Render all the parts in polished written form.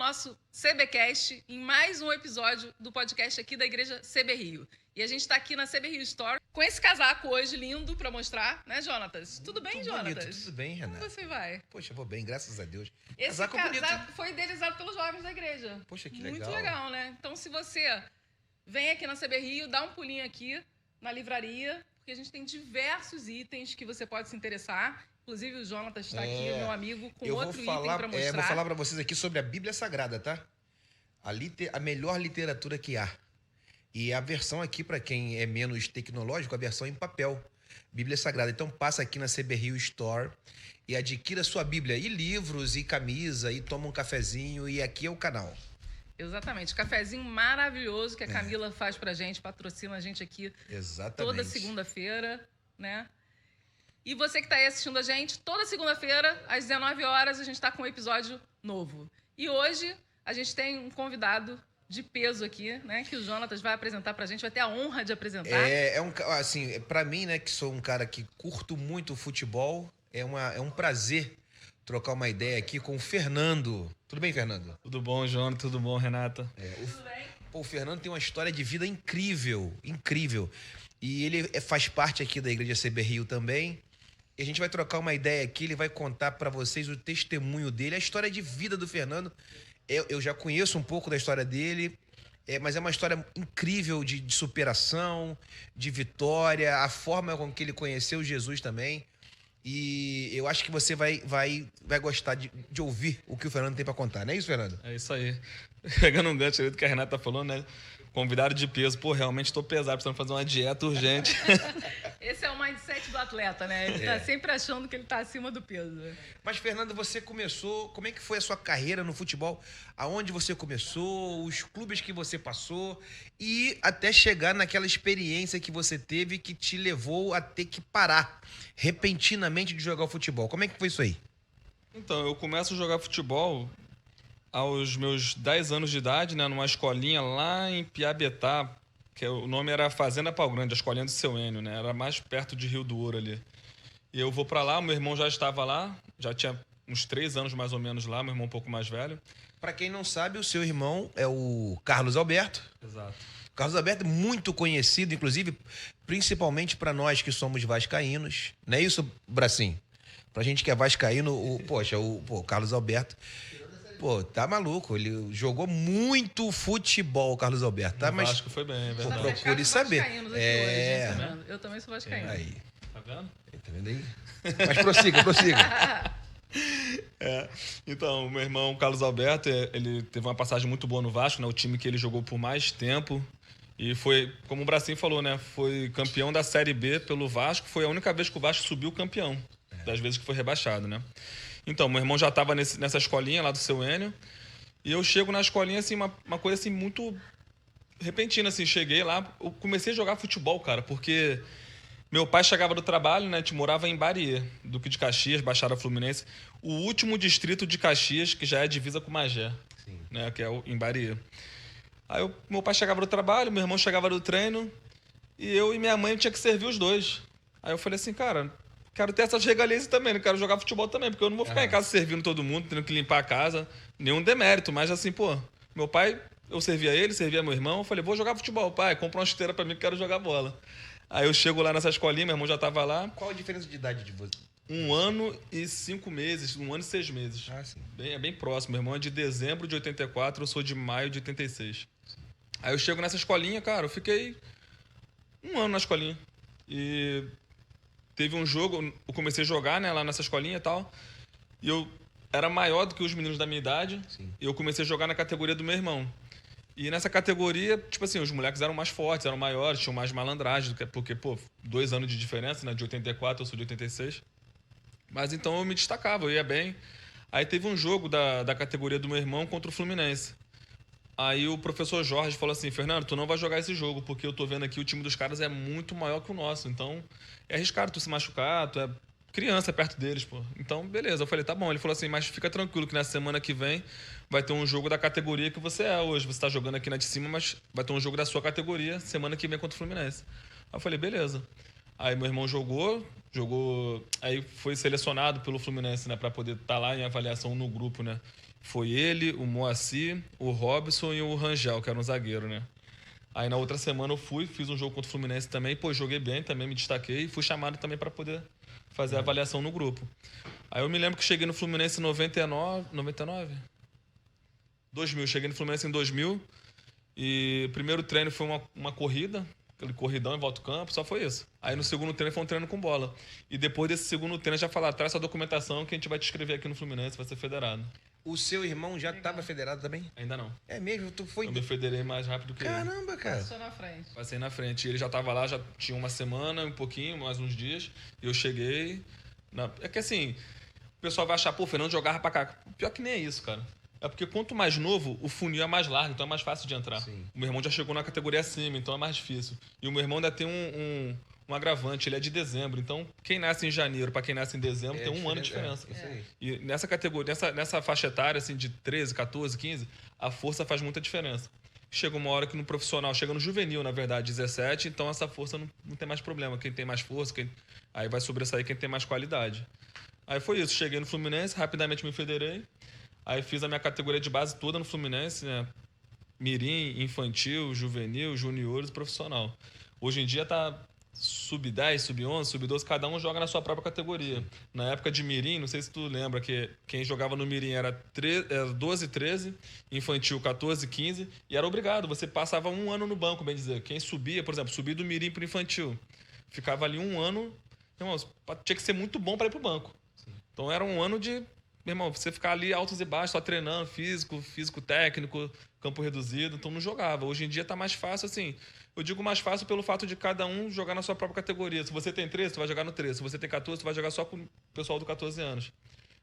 nosso CBcast, em mais um episódio do podcast aqui da Igreja CB Rio. E a gente está aqui na CB Rio Store com esse casaco hoje lindo para mostrar, né, Jonatas? Tudo bem, Jonatas? Bonito, tudo bem, Renata. Como você vai? Poxa, eu vou bem, graças a Deus. Esse casaco foi idealizado pelos jovens da igreja. Poxa, que legal. Muito legal, né? Então, se você vem aqui na CB Rio, dá um pulinho aqui na livraria, porque a gente tem diversos itens que você pode se interessar. Inclusive, o Jonatas está aqui, meu amigo, com outro item para mostrar. Eu vou falar para vocês aqui sobre a Bíblia Sagrada, tá? A melhor literatura que há. E a versão aqui, para quem é menos tecnológico, a versão em papel. Bíblia Sagrada. Então, passa aqui na CB Rio Store e adquira sua Bíblia. E livros, e camisa, e toma um cafezinho. E aqui é o canal. Exatamente. Cafezinho maravilhoso que a Camila faz pra gente, patrocina a gente aqui. Exatamente. Toda segunda-feira, né? E você que está aí assistindo a gente, toda segunda-feira, às 19 horas, a gente está com um episódio novo. E hoje, a gente tem um convidado de peso aqui, né? Que o Jonatas vai apresentar pra gente, vai ter a honra de apresentar. Assim, pra mim, né, que sou um cara que curto muito o futebol, é um prazer trocar uma ideia aqui com o Fernando. Tudo bem, Fernando? Tudo bom, João? Tudo bom, Renata? Tudo bem? O Fernando tem uma história de vida incrível, incrível. E ele faz parte aqui da Igreja CB Rio também. E a gente vai trocar uma ideia aqui, ele vai contar pra vocês o testemunho dele, a história de vida do Fernando. Eu já conheço um pouco da história dele, mas é uma história incrível de superação, de vitória, a forma com que ele conheceu Jesus também. E eu acho que você vai gostar de ouvir o que o Fernando tem para contar. Não é isso, Fernando? É isso aí. Pegando um gancho aí do que a Renata falou, né? Convidado de peso. Pô, realmente estou pesado, precisando fazer uma dieta urgente. Esse é o mindset do atleta, né? Ele tá sempre achando que ele tá acima do peso. Mas, Fernando, você começou... Como é que foi a sua carreira no futebol? Aonde você começou? Os clubes que você passou? E até chegar naquela experiência que você teve que te levou a ter que parar repentinamente de jogar o futebol. Como é que foi isso aí? Então, eu começo a jogar futebol aos meus 10 anos de idade, né? Numa escolinha lá em Piabetá, que o nome era Fazenda Pau Grande, a escolinha do Seu Enio, né? Era mais perto de Rio do Ouro ali. E eu vou pra lá, meu irmão já estava lá, já tinha uns 3 anos mais ou menos lá, meu irmão um pouco mais velho. Para quem não sabe, o seu irmão é o Carlos Alberto. Exato. O Carlos Alberto é muito conhecido, inclusive, principalmente para nós que somos vascaínos. Não é isso, Bracinho? Pra gente que é vascaíno, o Carlos Alberto... Pô, tá maluco. Ele jogou muito futebol, Carlos Alberto. Tá? Mas acho que foi bem, é verdade. Procure saber. Hoje, eu também sou vascaíno. Aí. Tá vendo? Tá vendo aí? Mas prossiga. Então, o meu irmão Carlos Alberto, ele teve uma passagem muito boa no Vasco, né? O time que ele jogou por mais tempo. E foi, como o Bracinho falou, né? Foi campeão da Série B pelo Vasco. Foi a única vez que o Vasco subiu campeão. Das vezes que foi rebaixado, né? Então, meu irmão já estava nessa escolinha lá do Seu Enio. E eu chego na escolinha, assim, uma coisa assim muito repentina, assim. Cheguei lá, eu comecei a jogar futebol, cara, porque meu pai chegava do trabalho, né? A gente morava em Bariê, Duque de Caxias, Baixada Fluminense. O último distrito de Caxias, que já é divisa com Magé, né? Que é em Bariê. Aí meu pai chegava do trabalho, meu irmão chegava do treino. E eu e minha mãe tinha que servir os dois. Aí eu falei assim, cara... Quero ter essas regalias também, não quero jogar futebol também, porque eu não vou ficar em casa servindo todo mundo, tendo que limpar a casa, nenhum demérito, mas assim, pô, meu pai, eu servia ele, servia meu irmão, eu falei, vou jogar futebol, pai, compra uma chuteira pra mim que quero jogar bola. Aí eu chego lá nessa escolinha, meu irmão já tava lá. Qual a diferença de idade de você? 1 ano e 5 meses, 1 ano e 6 meses. Ah, sim. É bem próximo, meu irmão é de dezembro de 84, eu sou de maio de 86. Aí eu chego nessa escolinha, cara, eu fiquei 1 ano na escolinha. E... Teve um jogo, eu comecei a jogar, né, lá nessa escolinha e tal, e eu era maior do que os meninos da minha idade, e eu comecei a jogar na categoria do meu irmão. E nessa categoria, tipo assim, os moleques eram mais fortes, eram maiores, tinham mais malandragem, porque, pô, 2 anos de diferença, né, de 84, eu sou de 86. Mas então eu me destacava, eu ia bem. Aí teve um jogo da categoria do meu irmão contra o Fluminense. Aí o professor Jorge falou assim, Fernando, tu não vai jogar esse jogo, porque eu tô vendo aqui o time dos caras é muito maior que o nosso, então é arriscado tu se machucar, tu é criança perto deles, pô. Então, beleza. Eu falei, tá bom. Ele falou assim, mas fica tranquilo que na semana que vem vai ter um jogo da categoria que você é hoje. Você tá jogando aqui na de cima, mas vai ter um jogo da sua categoria semana que vem contra o Fluminense. Aí eu falei, beleza. Aí meu irmão jogou, aí foi selecionado pelo Fluminense, né, pra poder estar lá em avaliação no grupo, né. Foi ele, o Moacir, o Robson e o Rangel, que era um zagueiro, né? Aí na outra semana eu fui, fiz um jogo contra o Fluminense também, pô, joguei bem, também me destaquei e fui chamado também para poder fazer a avaliação no grupo. Aí eu me lembro que cheguei no Fluminense em 99? 2000, cheguei no Fluminense em 2000 e o primeiro treino foi uma corrida, aquele corridão em volta do campo, só foi isso. Aí no segundo treino foi um treino com bola. E depois desse segundo treino já falaram, traz sua documentação que a gente vai te escrever aqui no Fluminense, vai ser federado. O seu irmão já estava federado também? Ainda não. É mesmo? Tu foi... Eu me federei mais rápido que ele. Caramba, cara. Passou na frente. Passei na frente. Ele já estava lá, já tinha uma semana, um pouquinho, mais uns dias. E eu cheguei... É que assim, o pessoal vai achar, pô, o Fernando jogava pra cá. Pior que nem é isso, cara. É porque quanto mais novo, o funil é mais largo, então é mais fácil de entrar. Sim. O meu irmão já chegou na categoria acima, então é mais difícil. E o meu irmão ainda tem um agravante, ele é de dezembro. Então, quem nasce em janeiro para quem nasce em dezembro tem um ano de diferença. Isso aí. E nessa categoria, nessa faixa etária, assim, de 13, 14, 15, a força faz muita diferença. Chega uma hora que no profissional, chega no juvenil, na verdade, 17, então essa força não tem mais problema. Quem tem mais força, aí vai sobressair quem tem mais qualidade. Aí foi isso, cheguei no Fluminense, rapidamente me federei. Aí fiz a minha categoria de base toda no Fluminense, né? Mirim, infantil, juvenil, juniores e profissional. Hoje em dia tá sub-10, sub-11, sub-12, cada um joga na sua própria categoria. Na época de Mirim, não sei se tu lembra que quem jogava no Mirim era 12, 13, infantil 14, 15, e era obrigado, você passava um ano no banco, bem dizer. Quem subia, por exemplo, subia do Mirim pro infantil, ficava ali um ano, irmão, tinha que ser muito bom para ir pro banco. Então era um ano de, meu irmão, você ficar ali altos e baixos, só treinando, físico técnico, campo reduzido, então não jogava. Hoje em dia tá mais fácil, assim. Eu digo mais fácil pelo fato de cada um jogar na sua própria categoria. Se você tem 13, você vai jogar no 13. Se você tem 14, você vai jogar só com o pessoal do 14 anos.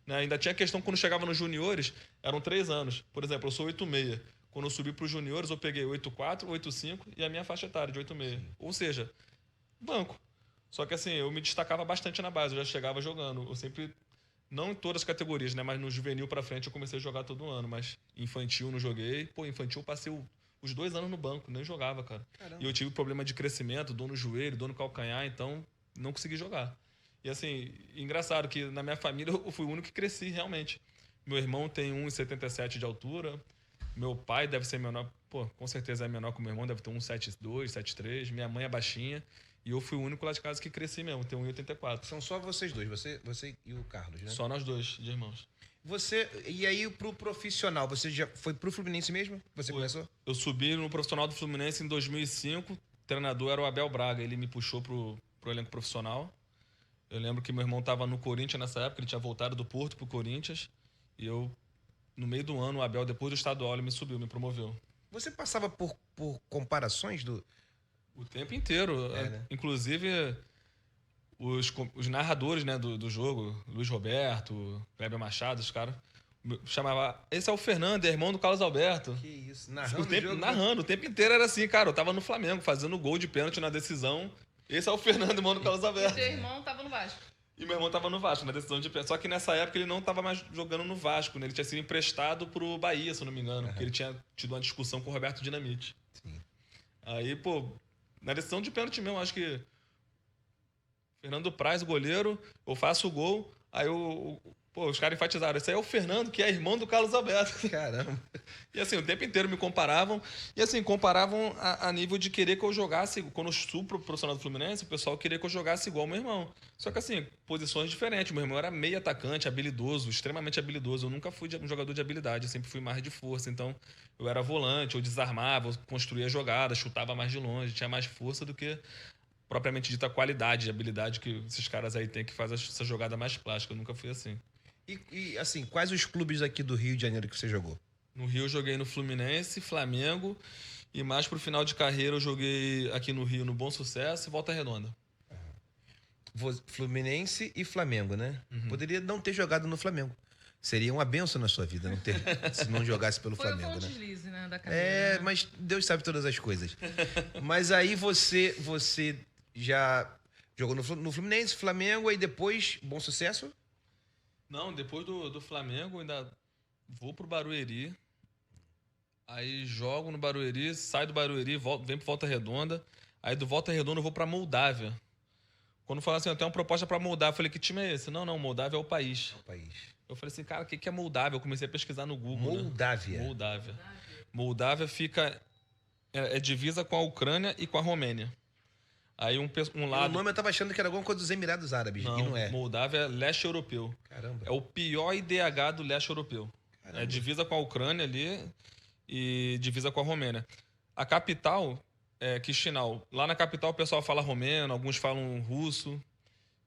Né? Ainda tinha a questão, quando chegava nos juniores, eram 3 anos. Por exemplo, eu sou 8,6. Quando eu subi para os juniores, eu peguei 8,4, 8,5 e a minha faixa etária de 8,6. Ou seja, banco. Só que assim, eu me destacava bastante na base, eu já chegava jogando. Eu sempre... Não em todas as categorias, né? Mas no juvenil pra frente eu comecei a jogar todo ano. Mas infantil não joguei. Pô, infantil eu passei os 2 anos no banco, nem jogava, cara. Caramba. E eu tive problema de crescimento, dor no joelho, dor no calcanhar, então não consegui jogar. E assim, engraçado que na minha família eu fui o único que cresci realmente. Meu irmão tem 1,77 de altura. Meu pai deve ser menor, pô, com certeza é menor que o meu irmão, deve ter 1,72, 1,73. Minha mãe é baixinha. E eu fui o único lá de casa que cresci mesmo, tenho 1,84. São só vocês dois, você e o Carlos, né? Só nós dois, de irmãos. E aí pro profissional, você já foi pro Fluminense mesmo? Você começou? Eu subi no profissional do Fluminense em 2005, o treinador era o Abel Braga, ele me puxou pro elenco profissional. Eu lembro que meu irmão estava no Corinthians nessa época, ele tinha voltado do Porto pro Corinthians. E eu, no meio do ano, o Abel, depois do estadual, ele me subiu, me promoveu. Você passava por comparações do... O tempo inteiro. Né? Inclusive, os narradores, né, do jogo, Luiz Roberto, Kleber Machado, os caras, chamava, esse é o Fernando, é irmão do Carlos Alberto. Que isso, narrando narrando, o tempo inteiro era assim, cara. Eu tava no Flamengo, fazendo gol de pênalti na decisão. Esse é o Fernando, irmão do Carlos Alberto. E teu irmão tava no Vasco. E meu irmão tava no Vasco, na decisão de pênalti. Só que nessa época ele não tava mais jogando no Vasco, né? Ele tinha sido emprestado pro Bahia, se eu não me engano. Porque ele tinha tido uma discussão com o Roberto Dinamite. Sim. Aí, pô, na decisão de pênalti mesmo, acho que Fernando Praz, o goleiro, eu faço o gol, aí os caras enfatizaram, esse aí é o Fernando, que é irmão do Carlos Alberto. Caramba. E assim, o tempo inteiro me comparavam, e assim, comparavam a nível de querer que eu jogasse, quando eu subo pro profissional do Fluminense, o pessoal queria que eu jogasse igual ao meu irmão. Só que assim, posições diferentes, meu irmão era meio atacante, habilidoso, extremamente habilidoso, eu nunca fui um jogador de habilidade, eu sempre fui mais de força, então eu era volante, eu desarmava, eu construía jogadas, chutava mais de longe, tinha mais força do que propriamente dita qualidade e habilidade que esses caras aí têm que fazer essa jogada mais plástica, eu nunca fui assim. E assim, quais os clubes aqui do Rio de Janeiro que você jogou? No Rio eu joguei no Fluminense, Flamengo, e mais pro final de carreira eu joguei aqui no Rio no Bom Sucesso e Volta Redonda. Fluminense e Flamengo, né? Uhum. Poderia não ter jogado no Flamengo. Seria uma benção na sua vida se não jogasse pelo Flamengo, foi um né? Deslize, né, da carreira, né? Mas Deus sabe todas as coisas. Mas aí você já jogou no Fluminense, Flamengo, aí depois Bom Sucesso? Não, depois do Flamengo ainda vou pro Barueri. Aí jogo no Barueri, saio do Barueri, venho pro Volta Redonda. Aí do Volta Redonda eu vou pra Moldávia. Quando falaram assim, eu tenho uma proposta pra Moldávia, eu falei, que time é esse? Não, Moldávia é o país. O país. Eu falei assim, cara, o que é Moldávia? Eu comecei a pesquisar no Google. Moldávia. Né? Moldávia fica... É divisa com a Ucrânia e com a Romênia. Aí um lado... O nome eu tava achando que era alguma coisa dos Emirados Árabes, e não é. Moldávia é leste europeu. Caramba. É o pior IDH do leste europeu. Caramba. É divisa com a Ucrânia ali e divisa com a Romênia. A capital é Chisinau. Lá na capital o pessoal fala romeno, alguns falam russo.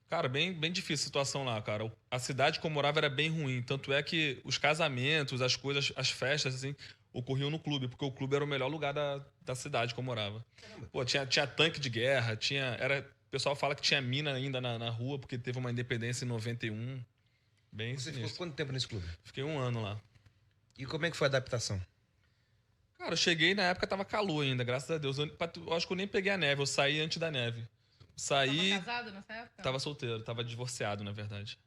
Cara, bem difícil a situação lá, cara. A cidade que eu morava era bem ruim. Tanto é que os casamentos, as coisas, as festas, assim, ocorriam no clube, porque o clube era o melhor lugar da cidade que eu morava. Pô, tinha tanque de guerra, o pessoal fala que tinha mina ainda na rua, porque teve uma independência em 91. Bem Você sinistro. ficou quanto tempo nesse clube? Fiquei 1 ano lá. E como é que foi a adaptação? Cara, eu cheguei, na época tava calor ainda, graças a Deus. Eu acho que eu nem peguei a neve, eu saí antes da neve. Saí... Tava casado nessa época? Tava solteiro, tava divorciado, na verdade.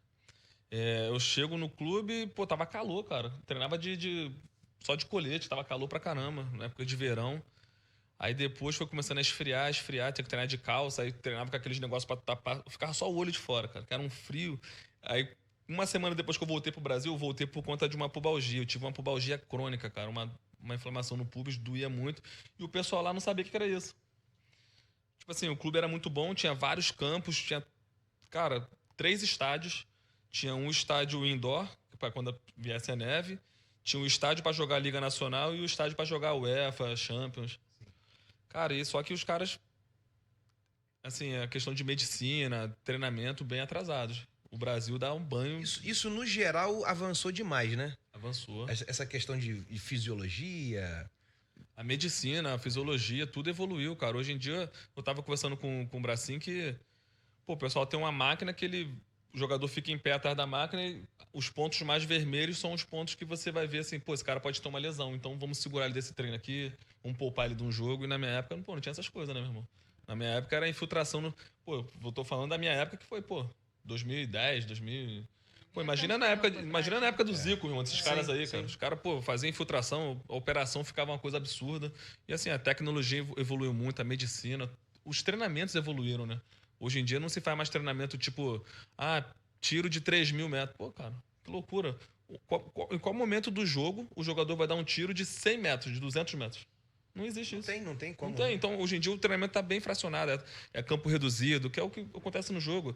Eu chego no clube, pô, tava calor, cara. Treinava só de colete, tava calor pra caramba, na época de verão. Aí depois foi começando a esfriar, tinha que treinar de calça, aí treinava com aqueles negócios pra tapar, ficava só o olho de fora, cara, que era um frio. Aí, uma semana depois que eu voltei pro Brasil, eu voltei por conta de uma pubalgia. Eu tive uma pubalgia crônica, cara, uma inflamação no pubis, doía muito. E o pessoal lá não sabia o que era isso. Tipo assim, o clube era muito bom, tinha vários campos, tinha, cara, 3 estádios. Tinha um estádio indoor, para quando viesse a neve. Tinha um estádio para jogar a Liga Nacional e o estádio para jogar a UEFA, Champions. Cara, e só que os caras, assim, a questão de medicina, treinamento, bem atrasados. O Brasil dá um banho. Isso no geral, avançou demais, né? Avançou. Essa questão de fisiologia... A medicina, a fisiologia, tudo evoluiu, cara. Hoje em dia, eu tava conversando com o Bracinho que, pô, o pessoal tem uma máquina que o jogador fica em pé atrás da máquina e os pontos mais vermelhos são os pontos que você vai ver assim, pô, esse cara pode ter uma lesão, então vamos segurar ele desse treino aqui, vamos poupar ele de um jogo. E na minha época, pô, não tinha essas coisas, né, meu irmão? Na minha época era infiltração no... Pô, eu tô falando da minha época que foi, pô, 2010, 2000... Pô, imagina na época do Zico, irmão, desses caras aí, cara. Os caras, pô, faziam infiltração, a operação ficava uma coisa absurda. E assim, a tecnologia evoluiu muito, a medicina, os treinamentos evoluíram, né? Hoje em dia não se faz mais treinamento tipo, tiro de 3.000 metros. Pô, cara, que loucura. Em qual momento do jogo o jogador vai dar um tiro de 100 metros, de 200 metros? Não existe isso. Não tem como. Não tem. Então, hoje em dia o treinamento tá bem fracionado. É campo reduzido, que é o que acontece no jogo.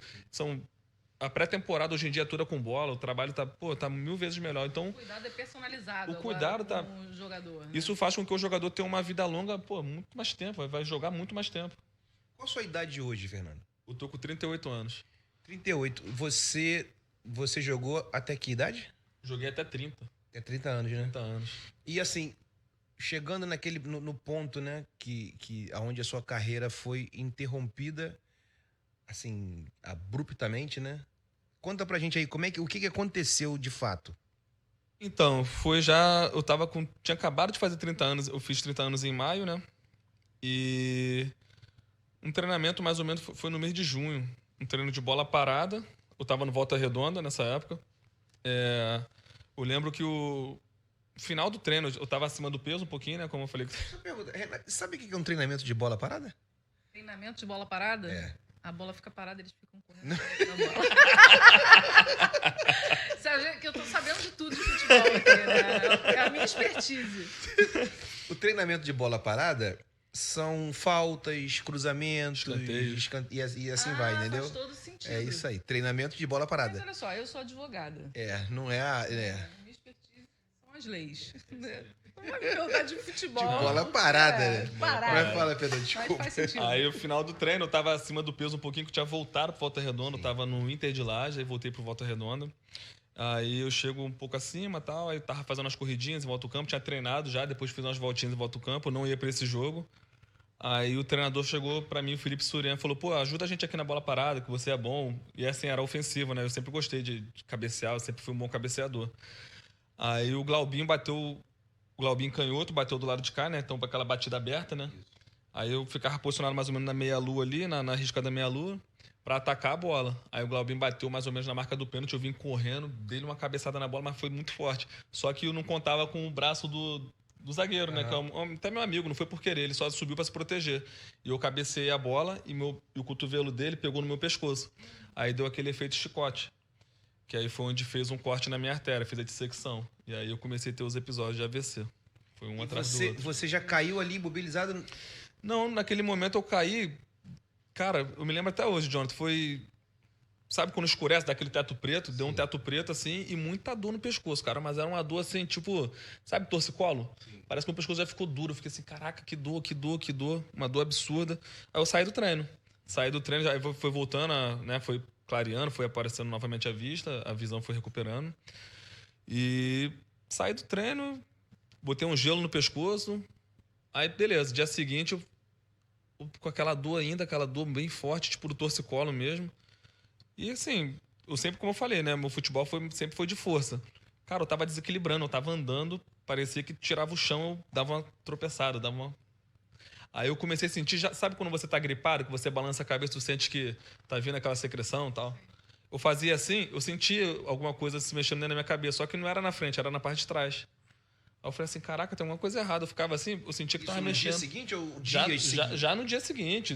A pré-temporada hoje em dia é toda com bola, o trabalho tá 1000 vezes melhor. Então, O cuidado é personalizado. O cuidado agora tá- com o jogador. Né? isso faz com que o jogador tenha uma vida longa, pô, muito mais tempo, vai jogar muito mais tempo. Qual a sua idade hoje, Fernando? Eu tô com 38 anos. 38. Você jogou até que idade? Joguei até 30. É 30 anos, né? 30 anos. E assim, chegando no ponto, né, que aonde a sua carreira foi interrompida, assim, abruptamente, né? Conta pra gente aí, o que aconteceu de fato? Então, eu tinha acabado de fazer 30 anos, eu fiz 30 anos em maio, né? E um treinamento mais ou menos foi no mês de junho. Um treino de bola parada. Eu tava no Volta Redonda nessa época. Eu lembro que o final do treino, eu tava acima do peso um pouquinho, né? Como eu falei. Essa pergunta, Renato, sabe o que é um treinamento de bola parada? Treinamento de bola parada? É. A bola fica parada, eles ficam correndo atrás da bola. Sabe que eu tô sabendo de tudo de futebol aqui, né? É a minha expertise. O treinamento de bola parada são faltas, cruzamentos, Escanteios. e assim vai, entendeu? Faz todo sentido. É isso aí, treinamento de bola Mas parada. olha só, eu sou advogada. Não é a... Minha expertise são as leis. Não vai me perguntar de futebol. De bola parada, né? Parada. Mas fala, Pedro, Mas desculpa. faz sentido. Aí, o final do treino, eu tava acima do peso um pouquinho, que eu tinha voltado pro Volta Redonda, eu tava no Inter de Laje, aí voltei pro Volta Redonda. Aí eu chego um pouco acima e tal, aí tava fazendo umas corridinhas em volta do campo, tinha treinado já, depois fiz umas voltinhas em volta do campo, não ia pra esse jogo. Aí o treinador chegou pra mim, o Felipe Surian, e falou, pô, ajuda a gente aqui na bola parada, que você é bom. E assim, era ofensivo, né? Eu sempre gostei de cabecear, eu sempre fui um bom cabeceador. Aí o Glaubinho canhoto, bateu do lado de cá, né? Então, pra aquela batida aberta, né? Aí eu ficava posicionado mais ou menos na meia-lua ali, na risca da meia-lua, pra atacar a bola. Aí o Glaubinho bateu mais ou menos na marca do pênalti, eu vim correndo, dei uma cabeçada na bola, mas foi muito forte. Só que eu não contava com o braço do zagueiro, né? Que é até meu amigo, não foi por querer, ele só subiu pra se proteger. E eu cabeceei a bola e o cotovelo dele pegou no meu pescoço. Aí deu aquele efeito chicote. Que aí foi onde fez um corte na minha artéria, fez a dissecção. E aí eu comecei a ter os episódios de AVC. Foi um atrás do outro. Você já caiu ali, imobilizado? Não, naquele momento eu caí... Cara, eu me lembro até hoje, Jonathan, foi... Sabe quando escurece, dá aquele teto preto? Deu um teto preto, assim, e muita dor no pescoço, cara. Mas era uma dor, assim, tipo... Sabe torcicolo? Sim. Parece que o pescoço já ficou duro. Eu fiquei assim, caraca, que dor, que dor, que dor. Uma dor absurda. Aí eu saí do treino. Já foi voltando, né? Foi clareando, foi aparecendo novamente a vista. A visão foi recuperando. E saí do treino, botei um gelo no pescoço. Aí, beleza. Dia seguinte, eu com aquela dor ainda, aquela dor bem forte, tipo do torcicolo mesmo. E assim, eu sempre, como eu falei, né? Meu futebol sempre foi de força. Cara, eu tava desequilibrando, eu tava andando, parecia que tirava o chão, eu dava uma tropeçada, dava uma... Aí eu comecei a sentir, sabe quando você tá gripado, que você balança a cabeça, tu sente que tá vindo aquela secreção e tal? Eu fazia assim, eu sentia alguma coisa se mexendo dentro da minha cabeça, só que não era na frente, era na parte de trás. Aí eu falei assim, caraca, tem alguma coisa errada. Eu ficava assim, eu sentia que tava mexendo. No dia seguinte ou dia seguinte? Já no dia seguinte.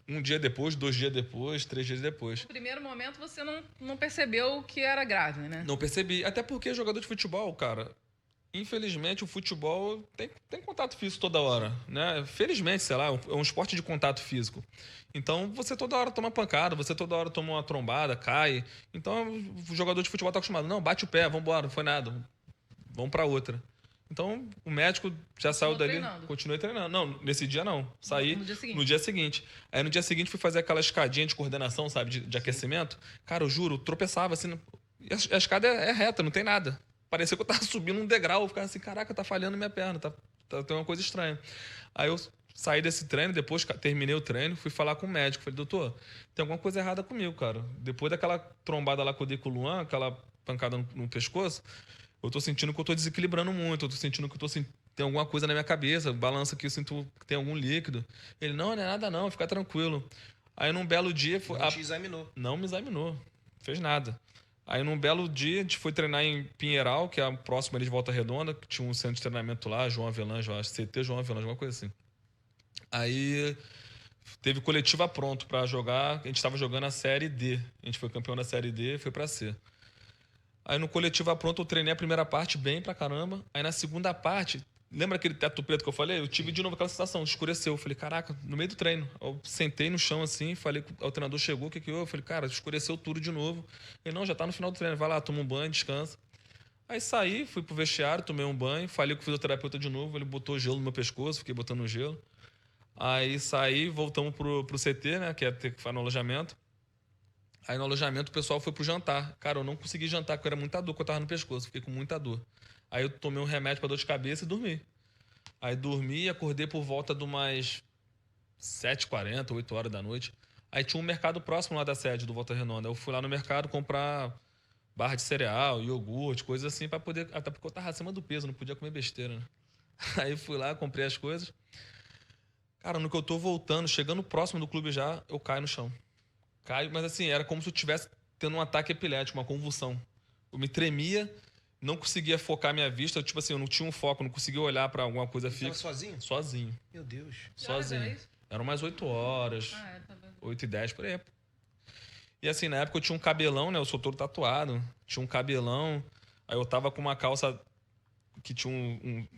Um dia depois, 2 dias depois, 3 dias depois. No primeiro momento você não percebeu que era grave, né? Não percebi. Até porque jogador de futebol, cara, infelizmente o futebol tem contato físico toda hora, né? Felizmente, sei lá, é um esporte de contato físico. Então você toda hora toma pancada, você toda hora toma uma trombada, cai. Então o jogador de futebol tá acostumado. Não, bate o pé, vambora, não foi nada. Vamos pra outra. Então, o médico já saiu dali, continuei treinando. Não, nesse dia não. Saí no dia seguinte. Aí no dia seguinte fui fazer aquela escadinha de coordenação, sabe, de aquecimento. Cara, eu juro, eu tropeçava assim. A escada é reta, não tem nada. Parecia que eu tava subindo um degrau. Eu ficava assim, caraca, tá falhando minha perna, tem uma coisa estranha. Aí eu saí desse treino, depois terminei o treino, fui falar com o médico. Falei, doutor, tem alguma coisa errada comigo, cara. Depois daquela trombada lá com o dei com o Luan, aquela pancada no pescoço, eu tô sentindo que eu tô desequilibrando muito, eu tô sentindo que tem alguma coisa na minha cabeça, balança que eu sinto que tem algum líquido. Ele, não é nada não, fica tranquilo. Aí num belo dia... Não te examinou. Não me examinou, fez nada. Aí num belo dia, a gente foi treinar em Pinheiral, que é próximo ali de Volta Redonda, que tinha um centro de treinamento lá, João Avelange, eu acho, CT João Avelange, alguma coisa assim. Aí teve coletiva pronto pra jogar, a gente tava jogando a Série D. A gente foi campeão da Série D e foi pra C. Aí no coletivo pronto eu treinei a primeira parte bem pra caramba. Aí na segunda parte, lembra aquele teto preto que eu falei? Eu tive de novo aquela sensação, escureceu. Eu falei, caraca, no meio do treino. Eu sentei no chão assim, falei, o treinador chegou, o que houve? Eu falei, cara, escureceu tudo de novo. Ele, não, já tá no final do treino, vai lá, toma um banho, descansa. Aí saí, fui pro vestiário, tomei um banho, falei com o fisioterapeuta de novo, ele botou gelo no meu pescoço, fiquei botando gelo. Aí saí, voltamos pro CT, né, que é no alojamento. Aí no alojamento o pessoal foi pro jantar. Cara, eu não consegui jantar, porque era muita dor, porque eu tava no pescoço. Fiquei com muita dor. Aí eu tomei um remédio pra dor de cabeça e dormi. Aí dormi e acordei por volta de umas 7h40, 8 horas da noite. Aí tinha um mercado próximo lá da sede do Volta Redonda. Eu fui lá no mercado comprar barra de cereal, iogurte, coisas assim, pra poder... Até porque eu tava acima do peso, não podia comer besteira, né? Aí fui lá, comprei as coisas. Cara, no que eu tô voltando, chegando próximo do clube já, eu caio no chão. Caio, mas assim, era como se eu estivesse tendo um ataque epilético, uma convulsão. Eu me tremia, não conseguia focar minha vista, tipo assim, eu não tinha um foco, não conseguia olhar pra alguma coisa fixa. Você tava sozinho? Sozinho. Meu Deus. Sozinho. Eram mais 8 horas, Tá bem. 8h10, por aí. E assim, na época eu tinha um cabelão, né, eu sou todo tatuado, tinha um cabelão, aí eu tava com uma calça que tinha um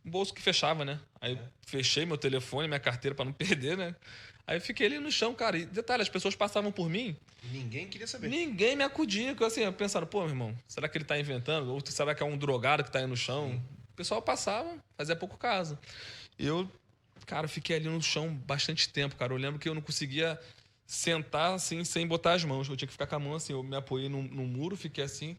bolso que fechava, né? Aí eu fechei meu telefone, minha carteira pra não perder, né? Aí fiquei ali no chão, cara. E detalhe, as pessoas passavam por mim. Ninguém queria saber. Ninguém me acudia. Assim, eu pensava, pô, meu irmão, será que ele tá inventando? Ou será que é um drogado que tá aí no chão? Sim. O pessoal passava, fazia pouco caso. Eu, cara, fiquei ali no chão bastante tempo, cara. Eu lembro que eu não conseguia sentar assim, sem botar as mãos. Eu tinha que ficar com a mão assim. Eu me apoiei no muro, fiquei assim.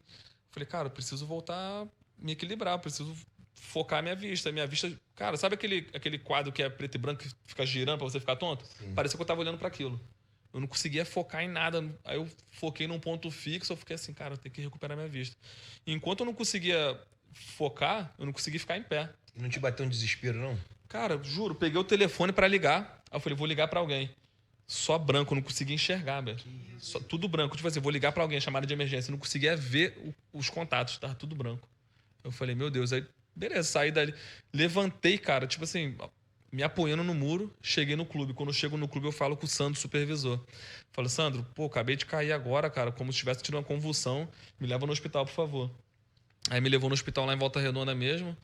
Falei, cara, eu preciso voltar a me equilibrar, eu preciso focar a minha vista. Minha vista, cara, sabe aquele quadro que é preto e branco que fica girando pra você ficar tonto? Sim. Parecia que eu tava olhando para aquilo. Eu não conseguia focar em nada. Aí eu foquei num ponto fixo, eu fiquei assim, cara, eu tenho que recuperar minha vista. E enquanto eu não conseguia focar, eu não conseguia ficar em pé. E não te bateu um desespero, não? Cara, juro, peguei o telefone para ligar. Aí eu falei, vou ligar para alguém. Só branco, eu não conseguia enxergar, velho. Tudo branco. Tipo assim, vou ligar para alguém, chamada de emergência. Eu não conseguia ver os contatos, tava tudo branco. Eu falei, meu Deus, aí Beleza, saí dali. Levantei, cara, tipo assim, me apoiando no muro, cheguei no clube. Quando eu chego no clube, eu falo com o Sandro, supervisor. Falo, Sandro, pô, acabei de cair agora, cara, como se tivesse tido uma convulsão. Me leva no hospital, por favor. Aí me levou no hospital lá em Volta Redonda mesmo,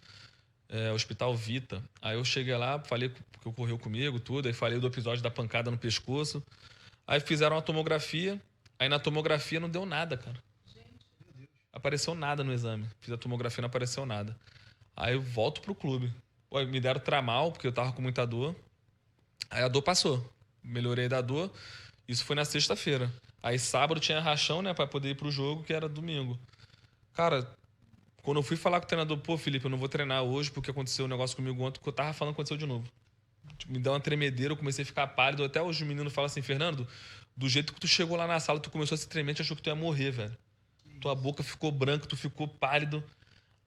Hospital Vita. Aí eu cheguei lá, falei que ocorreu comigo, tudo. Aí falei do episódio da pancada no pescoço. Aí fizeram uma tomografia. Aí na tomografia não deu nada, cara. Apareceu nada no exame. Fiz a tomografia, não apareceu nada. Aí eu volto pro clube. Pô, me deram tramal, porque eu tava com muita dor. Aí a dor passou. Melhorei da dor. Isso foi na sexta-feira. Aí sábado tinha rachão, né, pra poder ir pro jogo, que era domingo. Cara, quando eu fui falar com o treinador, pô, Felipe, eu não vou treinar hoje porque aconteceu um negócio comigo ontem, que eu tava falando aconteceu de novo. Me deu uma tremedeira, eu comecei a ficar pálido. Até hoje o menino fala assim, Fernando, do jeito que tu chegou lá na sala, tu começou a se tremer, tu achou que tu ia morrer, velho. Tua boca ficou branca, tu ficou pálido.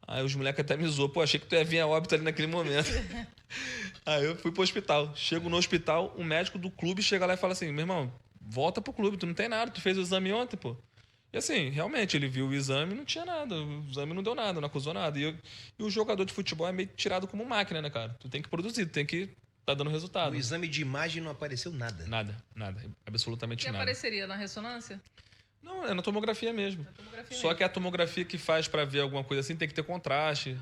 Aí os moleques até me zoou. Pô, achei que tu ia vir a óbito ali naquele momento. Aí eu fui pro hospital. Chego no hospital, um médico do clube chega lá e fala assim, meu irmão, volta pro clube, tu não tem nada, tu fez o exame ontem, pô. E assim, realmente, ele viu o exame e não tinha nada. O exame não deu nada, não acusou nada. E o jogador de futebol é meio tirado como máquina, né, cara? Tu tem que produzir, tu tem que tá dando resultado. No exame de imagem não apareceu nada. Nada. Absolutamente E nada. apareceria na ressonância? Não, é na tomografia mesmo. Só mesmo. que a tomografia que faz pra ver alguma coisa assim tem que ter contraste.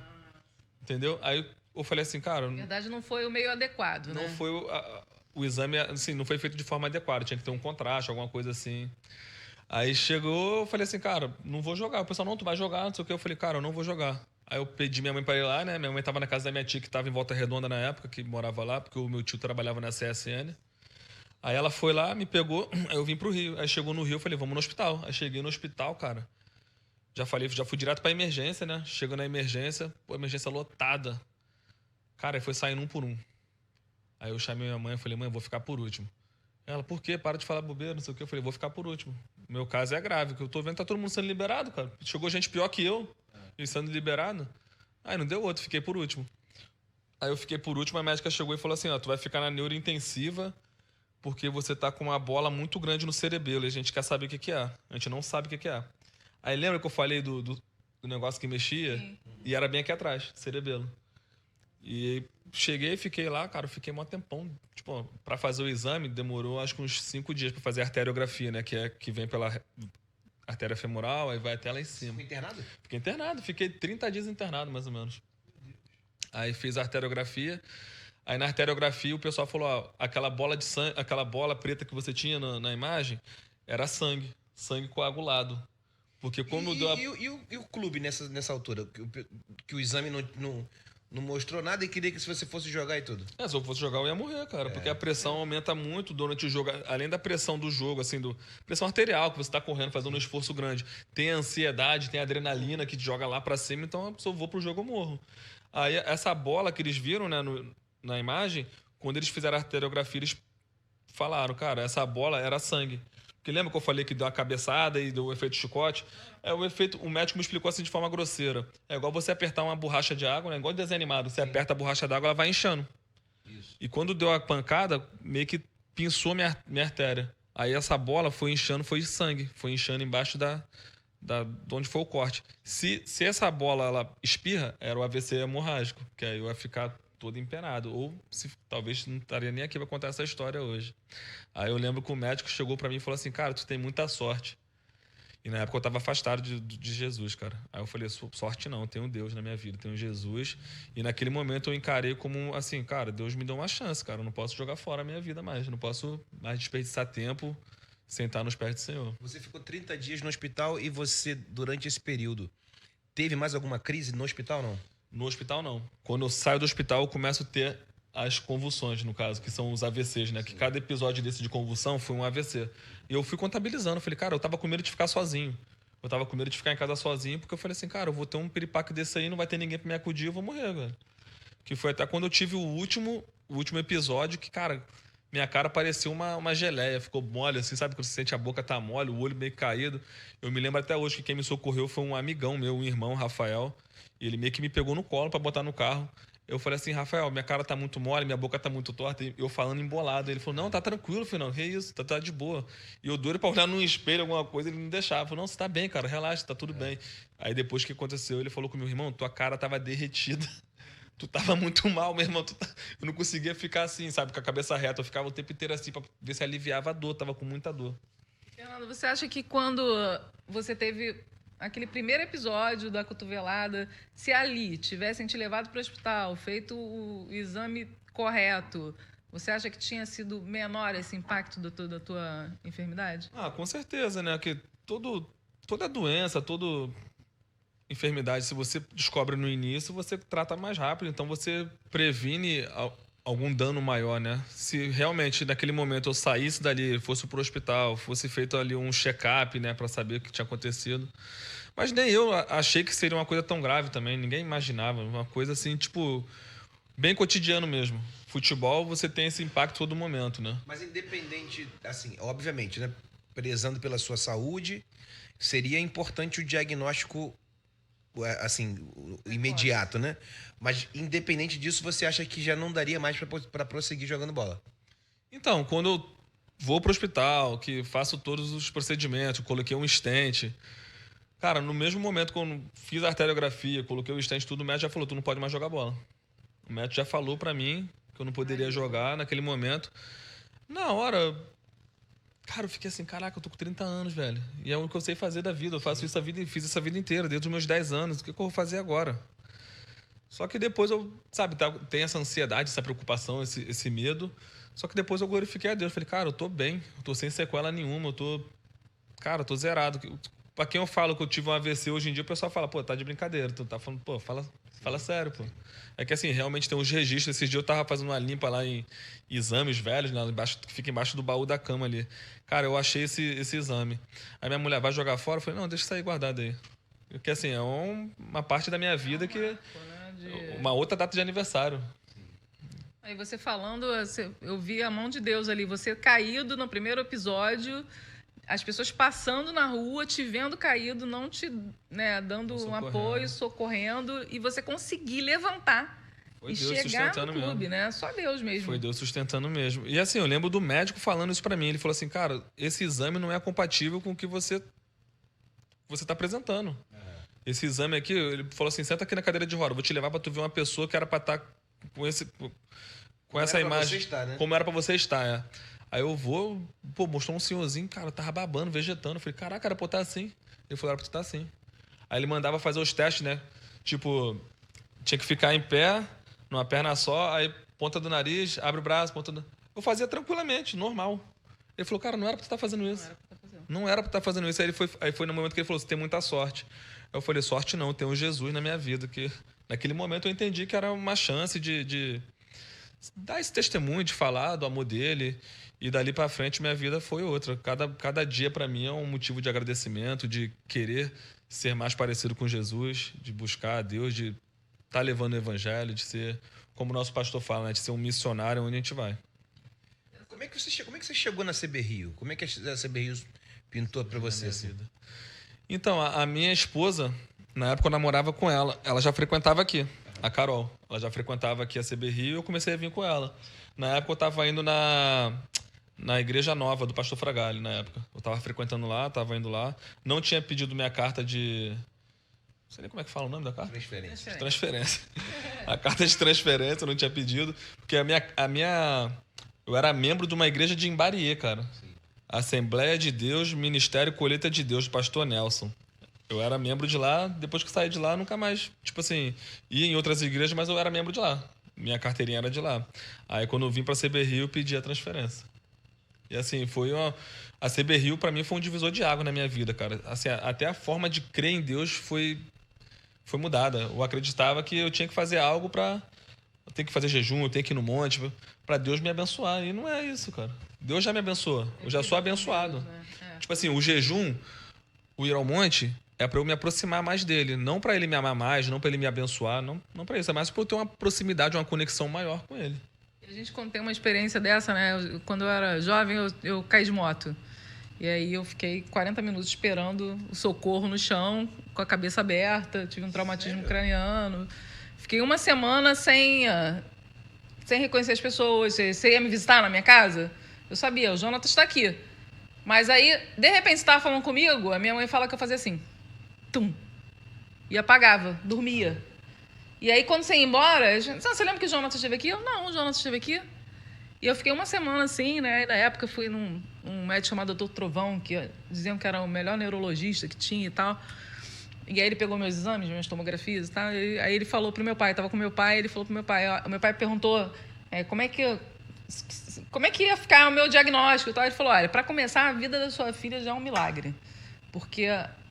Entendeu? Aí eu falei assim, cara. Na verdade, não foi o meio adequado, não né? foi o exame, assim, não foi feito de forma adequada. Tinha que ter um contraste, alguma coisa assim. Aí chegou, eu falei assim, cara, não vou jogar. O pessoal, não, tu vai jogar, não sei o que. Eu falei, cara, eu não vou jogar. Aí eu pedi minha mãe pra ir lá, né? Minha mãe tava na casa da minha tia, que tava em Volta Redonda na época, que morava lá, porque o meu tio trabalhava na CSN. Aí ela foi lá, me pegou, aí eu vim pro Rio. Aí chegou no Rio, eu falei, vamos no hospital. Aí cheguei no hospital, cara. Já fui direto pra emergência, né? Chego na emergência, pô, emergência lotada. Cara, aí foi saindo um por um. Aí eu chamei minha mãe e falei, mãe, eu vou ficar por último. Ela, por quê? Para de falar bobeira, não sei o quê. Eu falei, vou ficar por último. Meu caso é grave, que eu tô vendo que tá todo mundo sendo liberado, cara. Chegou gente pior que eu, e sendo liberado. Aí não deu outro, fiquei por último. Aí eu fiquei por último, a médica chegou e falou assim, ó, tu vai ficar na neurointensiva porque você tá com uma bola muito grande no cerebelo e a gente quer saber o que que é. A gente não sabe o que que é. Aí lembra que eu falei do negócio que mexia? Sim. E era bem aqui atrás, cerebelo. E cheguei, fiquei lá, cara, fiquei mó tempão. Tipo, pra fazer o exame, demorou acho que uns 5 dias pra fazer a arteriografia, né? Que vem pela artéria femoral, aí vai até lá em cima. Ficou internado? Fiquei internado, fiquei 30 dias internado, mais ou menos. Aí fiz a arteriografia. Aí na arteriografia o pessoal falou, ó, aquela bola de sangue, aquela bola preta que você tinha na imagem, era sangue coagulado. Porque quando deu a... E o clube nessa altura? Que o exame não mostrou nada e queria que se você fosse jogar e tudo. Se eu fosse jogar, eu ia morrer, cara. Porque a pressão aumenta muito durante o jogo. Além da pressão do jogo, assim, pressão arterial, que você tá correndo, fazendo um esforço grande. Tem a ansiedade, tem a adrenalina que te joga lá pra cima. Então, se eu vou pro jogo, eu morro. Aí, essa bola que eles viram, né, na imagem, quando eles fizeram a arteriografia, eles falaram, cara, essa bola era sangue. Porque lembra que eu falei que deu uma cabeçada e deu o efeito chicote? O médico me explicou assim de forma grosseira. É igual você apertar uma borracha de água, né? Igual desenho animado. Você aperta a borracha d'água, ela vai inchando. Isso. E quando deu a pancada, meio que pinçou minha artéria. Aí essa bola foi inchando, foi sangue. Foi inchando embaixo de onde foi o corte. Se essa bola ela espirra, era o AVC hemorrágico, que aí eu ia ficar todo empenado. Ou talvez não estaria nem aqui pra contar essa história hoje. Aí eu lembro que o médico chegou pra mim e falou assim, cara, tu tem muita sorte. E na época eu tava afastado de Jesus, cara. Aí eu falei, sorte não, eu tenho Deus na minha vida, tenho Jesus. E naquele momento eu encarei como assim, cara, Deus me deu uma chance, cara. Eu não posso jogar fora a minha vida mais. Eu não posso mais desperdiçar tempo sem estar nos pés do Senhor. Você ficou 30 dias no hospital e você, durante esse período, teve mais alguma crise no hospital, não? No hospital, não. Quando eu saio do hospital, eu começo a ter as convulsões, no caso, que são os AVCs, né? Que cada episódio desse de convulsão foi um AVC. E eu fui contabilizando. Falei, cara, eu tava com medo de ficar sozinho. Eu tava com medo de ficar em casa sozinho, porque eu falei assim, cara, eu vou ter um piripaque desse aí, não vai ter ninguém pra me acudir, eu vou morrer, velho. Que foi até quando eu tive o último episódio, que, cara, minha cara parecia uma geleia, ficou mole, assim, sabe? Quando você sente a boca tá mole, o olho meio caído. Eu me lembro até hoje que quem me socorreu foi um amigão meu, um irmão, Rafael. E ele meio que me pegou no colo pra botar no carro. Eu falei assim, Rafael, minha cara tá muito mole, minha boca tá muito torta, e eu falando embolado. Ele falou, não, tá tranquilo, Fernando, que isso, tá de boa. E eu doido pra olhar num espelho, alguma coisa, ele não deixava. Eu falei, não, você tá bem, cara, relaxa, tá tudo bem. Aí depois que aconteceu, ele falou comigo, irmão, tua cara tava derretida. Tu tava muito mal, meu irmão. Eu não conseguia ficar assim, sabe, com a cabeça reta. Eu ficava o tempo inteiro assim pra ver se aliviava a dor, tava com muita dor. Fernando, você acha que quando você teve aquele primeiro episódio da cotovelada, se ali tivessem te levado para o hospital, feito o exame correto, você acha que tinha sido menor esse impacto da tua enfermidade? Ah, com certeza, né? Que toda doença, toda enfermidade, se você descobre no início, você trata mais rápido. Então você previne algum dano maior, né? Se realmente naquele momento eu saísse dali, fosse pro hospital, fosse feito ali um check-up, né, para saber o que tinha acontecido. Mas nem eu achei que seria uma coisa tão grave também, ninguém imaginava, uma coisa assim, tipo, bem cotidiano mesmo. Futebol, você tem esse impacto todo momento, né? Mas independente, assim, obviamente, né, prezando pela sua saúde, seria importante o diagnóstico, assim, imediato, né? Mas independente disso, você acha que já não daria mais para prosseguir jogando bola? Então, quando eu vou pro hospital, que faço todos os procedimentos, coloquei um stent, cara, no mesmo momento quando fiz a arteriografia, coloquei o stent, tudo, o médico já falou, tu não pode mais jogar bola. O médico já falou pra mim que eu não poderia jogar naquele momento. Na hora, cara, eu fiquei assim, caraca, eu tô com 30 anos, velho. E é o que eu sei fazer da vida. Eu faço isso fiz essa vida inteira, desde os meus 10 anos. O que eu vou fazer agora? Só que depois eu, sabe, tem essa ansiedade, essa preocupação, esse medo. Só que depois eu glorifiquei a Deus. Falei, cara, eu tô bem, eu tô sem sequela nenhuma, eu tô zerado. Pra quem eu falo que eu tive um AVC hoje em dia, o pessoal fala, pô, tá de brincadeira. Tu tá falando, pô, fala sério, pô. É que assim, realmente tem uns registros. Esses dias eu tava fazendo uma limpa lá em exames velhos, né, que fica embaixo do baú da cama ali. Cara, eu achei esse exame. Aí minha mulher vai jogar fora, eu falei, não, deixa isso aí guardado aí. Porque assim, é uma parte da minha vida que... Uma outra data de aniversário. Aí você falando, eu vi a mão de Deus ali, você caído no primeiro episódio, as pessoas passando na rua, te vendo caído, não te, né, dando um apoio, socorrendo, e você conseguir levantar e chegar no clube, né? Só Deus mesmo. Foi Deus sustentando mesmo. E assim, eu lembro do médico falando isso pra mim. Ele falou assim, cara, esse exame não é compatível com o que você tá apresentando. Esse exame aqui, ele falou assim, senta aqui na cadeira de roda, vou te levar pra tu ver uma pessoa que era pra estar com essa imagem, né? Como era pra você estar, é. Aí eu vou, pô, mostrou um senhorzinho, cara, tava babando, vegetando. Eu falei, caraca, era pra eu estar assim. Ele falou, era pra tu estar assim. Aí ele mandava fazer os testes, né? Tipo, tinha que ficar em pé, numa perna só, aí ponta do nariz, abre o braço, Eu fazia tranquilamente, normal. Ele falou, cara, não era pra tu estar fazendo isso. Não era pra tu estar fazendo isso. Aí foi no momento que ele falou, você tem muita sorte. Eu falei, sorte não, tem um Jesus na minha vida. Que naquele momento eu entendi que era uma chance de dar esse testemunho, de falar do amor dele. E dali pra frente minha vida foi outra. Cada dia pra mim é um motivo de agradecimento, de querer ser mais parecido com Jesus, de buscar a Deus, de estar levando o evangelho, de ser, como o nosso pastor fala, né, de ser um missionário onde a gente vai. Como é que você chegou na CB Rio? Como é que a CB Rio pintou pra você assim? Então, a minha esposa, na época eu namorava com ela, ela já frequentava aqui, a Carol. Ela já frequentava aqui a CB Rio e eu comecei a vir com ela. Na época eu estava indo na Igreja Nova do Pastor Fragalho, na época. Eu estava frequentando lá, estava indo lá. Não tinha pedido minha carta de... Não sei nem como é que fala o nome da carta. Transferência. A carta de transferência eu não tinha pedido, porque eu era membro de uma igreja de Imbariê, cara. Sim. Assembleia de Deus, Ministério Colheita de Deus, Pastor Nelson. Eu era membro de lá, depois que saí de lá, nunca mais, tipo assim, ia em outras igrejas, mas eu era membro de lá. Minha carteirinha era de lá. Aí quando eu vim pra CB Rio, eu pedi a transferência. E assim, a CB Rio pra mim foi um divisor de água na minha vida, cara. Assim, até a forma de crer em Deus foi mudada. Eu acreditava que eu tinha que fazer algo eu tenho que fazer jejum, eu tenho que ir no monte pra Deus me abençoar. E não é isso, cara. Deus já me abençoa. Eu já sou abençoado. Tipo assim, o jejum, o ir ao monte, é pra eu me aproximar mais dele. Não pra ele me amar mais, não pra ele me abençoar. Não pra isso. É mais pra eu ter uma proximidade, uma conexão maior com ele. A gente, quando tem uma experiência dessa, né? Quando eu era jovem, eu caí de moto. E aí eu fiquei 40 minutos esperando o socorro no chão, com a cabeça aberta. Tive um traumatismo craniano. Fiquei uma semana sem reconhecer as pessoas. Você ia me visitar na minha casa? Eu sabia, o Jonatas está aqui. Mas aí, de repente, você estava falando comigo, a minha mãe fala que eu fazia assim. Tum. E apagava, dormia. E aí, quando você ia embora, você lembra que o Jonatas esteve aqui? Não, o Jonatas esteve aqui. E eu fiquei uma semana assim, né? E na época eu fui num médico chamado Dr. Trovão, que diziam que era o melhor neurologista que tinha e tal. E aí ele pegou meus exames, minhas tomografias e tal. E aí ele falou pro meu pai, estava com meu pai, ele falou pro meu pai. O meu pai perguntou como é que ia ficar o meu diagnóstico e tal. Ele falou, olha, para começar, a vida da sua filha já é um milagre. Porque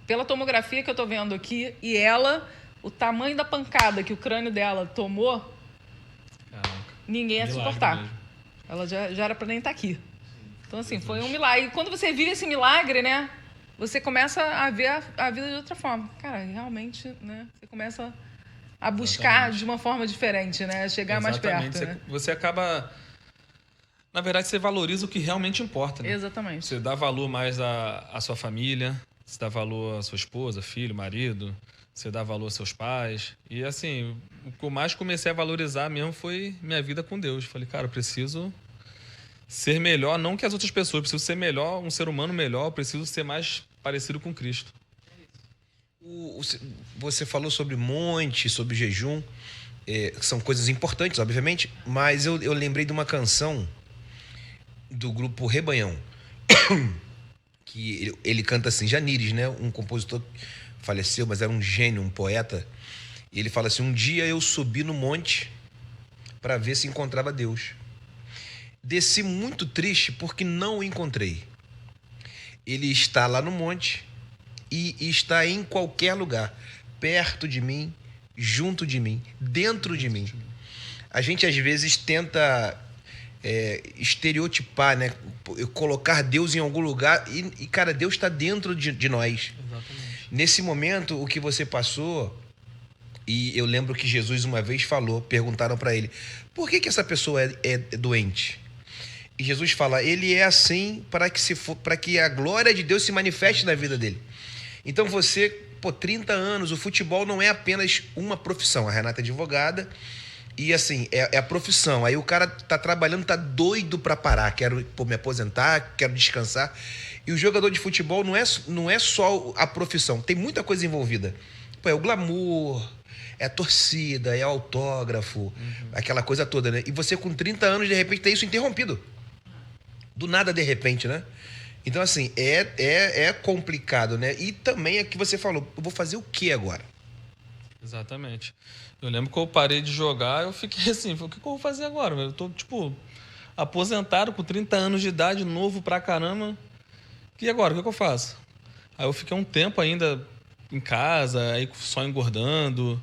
pela tomografia que eu tô vendo aqui, e ela, o tamanho da pancada que o crânio dela tomou, ninguém ia suportar. Mesmo. Ela já era para nem estar aqui. Então, assim, foi um milagre. E quando você vive esse milagre, né? Você começa a ver a vida de outra forma. Cara, realmente, né? Você começa a buscar de uma forma diferente, né? Chegar mais perto, né? Você acaba... Na verdade, você valoriza o que realmente importa, né? Exatamente. Você dá valor mais à sua família, você dá valor à sua esposa, filho, marido, você dá valor aos seus pais. E, assim, o que eu mais comecei a valorizar mesmo foi minha vida com Deus. Falei, cara, eu preciso ser melhor, não que as outras pessoas, eu preciso ser melhor, um ser humano melhor, eu preciso ser mais parecido com Cristo. Você falou sobre monte, sobre jejum, são coisas importantes, obviamente, mas eu lembrei de uma canção do grupo Rebanhão, que ele canta assim, Janires, né? Um compositor faleceu, mas era um gênio, um poeta. E ele fala assim, um dia eu subi no monte para ver se encontrava Deus. Desci muito triste porque não o encontrei. Ele está lá no monte e está em qualquer lugar, perto de mim, junto de mim, dentro de mim. A gente às vezes tenta estereotipar, né? Colocar Deus em algum lugar e cara, Deus está dentro de nós. Exatamente. Nesse momento, o que você passou, e eu lembro que Jesus uma vez falou, perguntaram para ele, por que essa pessoa é doente? E Jesus fala, ele é assim para que a glória de Deus se manifeste na vida dele. Então você, 30 anos, o futebol não é apenas uma profissão. A Renata é advogada e assim, é a profissão. Aí o cara tá trabalhando, tá doido para parar, quero me aposentar, quero descansar. E o jogador de futebol não é só a profissão, tem muita coisa envolvida. É o glamour, é a torcida, é o autógrafo, aquela coisa toda, né? E você com 30 anos, de repente, tem isso interrompido. Do nada, de repente, né? Então, assim, é complicado, né? E também é que você falou, eu vou fazer o que agora? Exatamente. Eu lembro que eu parei de jogar, eu fiquei assim, o que eu vou fazer agora? Eu tô, aposentado com 30 anos de idade, novo pra caramba. E agora, o que eu faço? Aí eu fiquei um tempo ainda em casa, aí só engordando.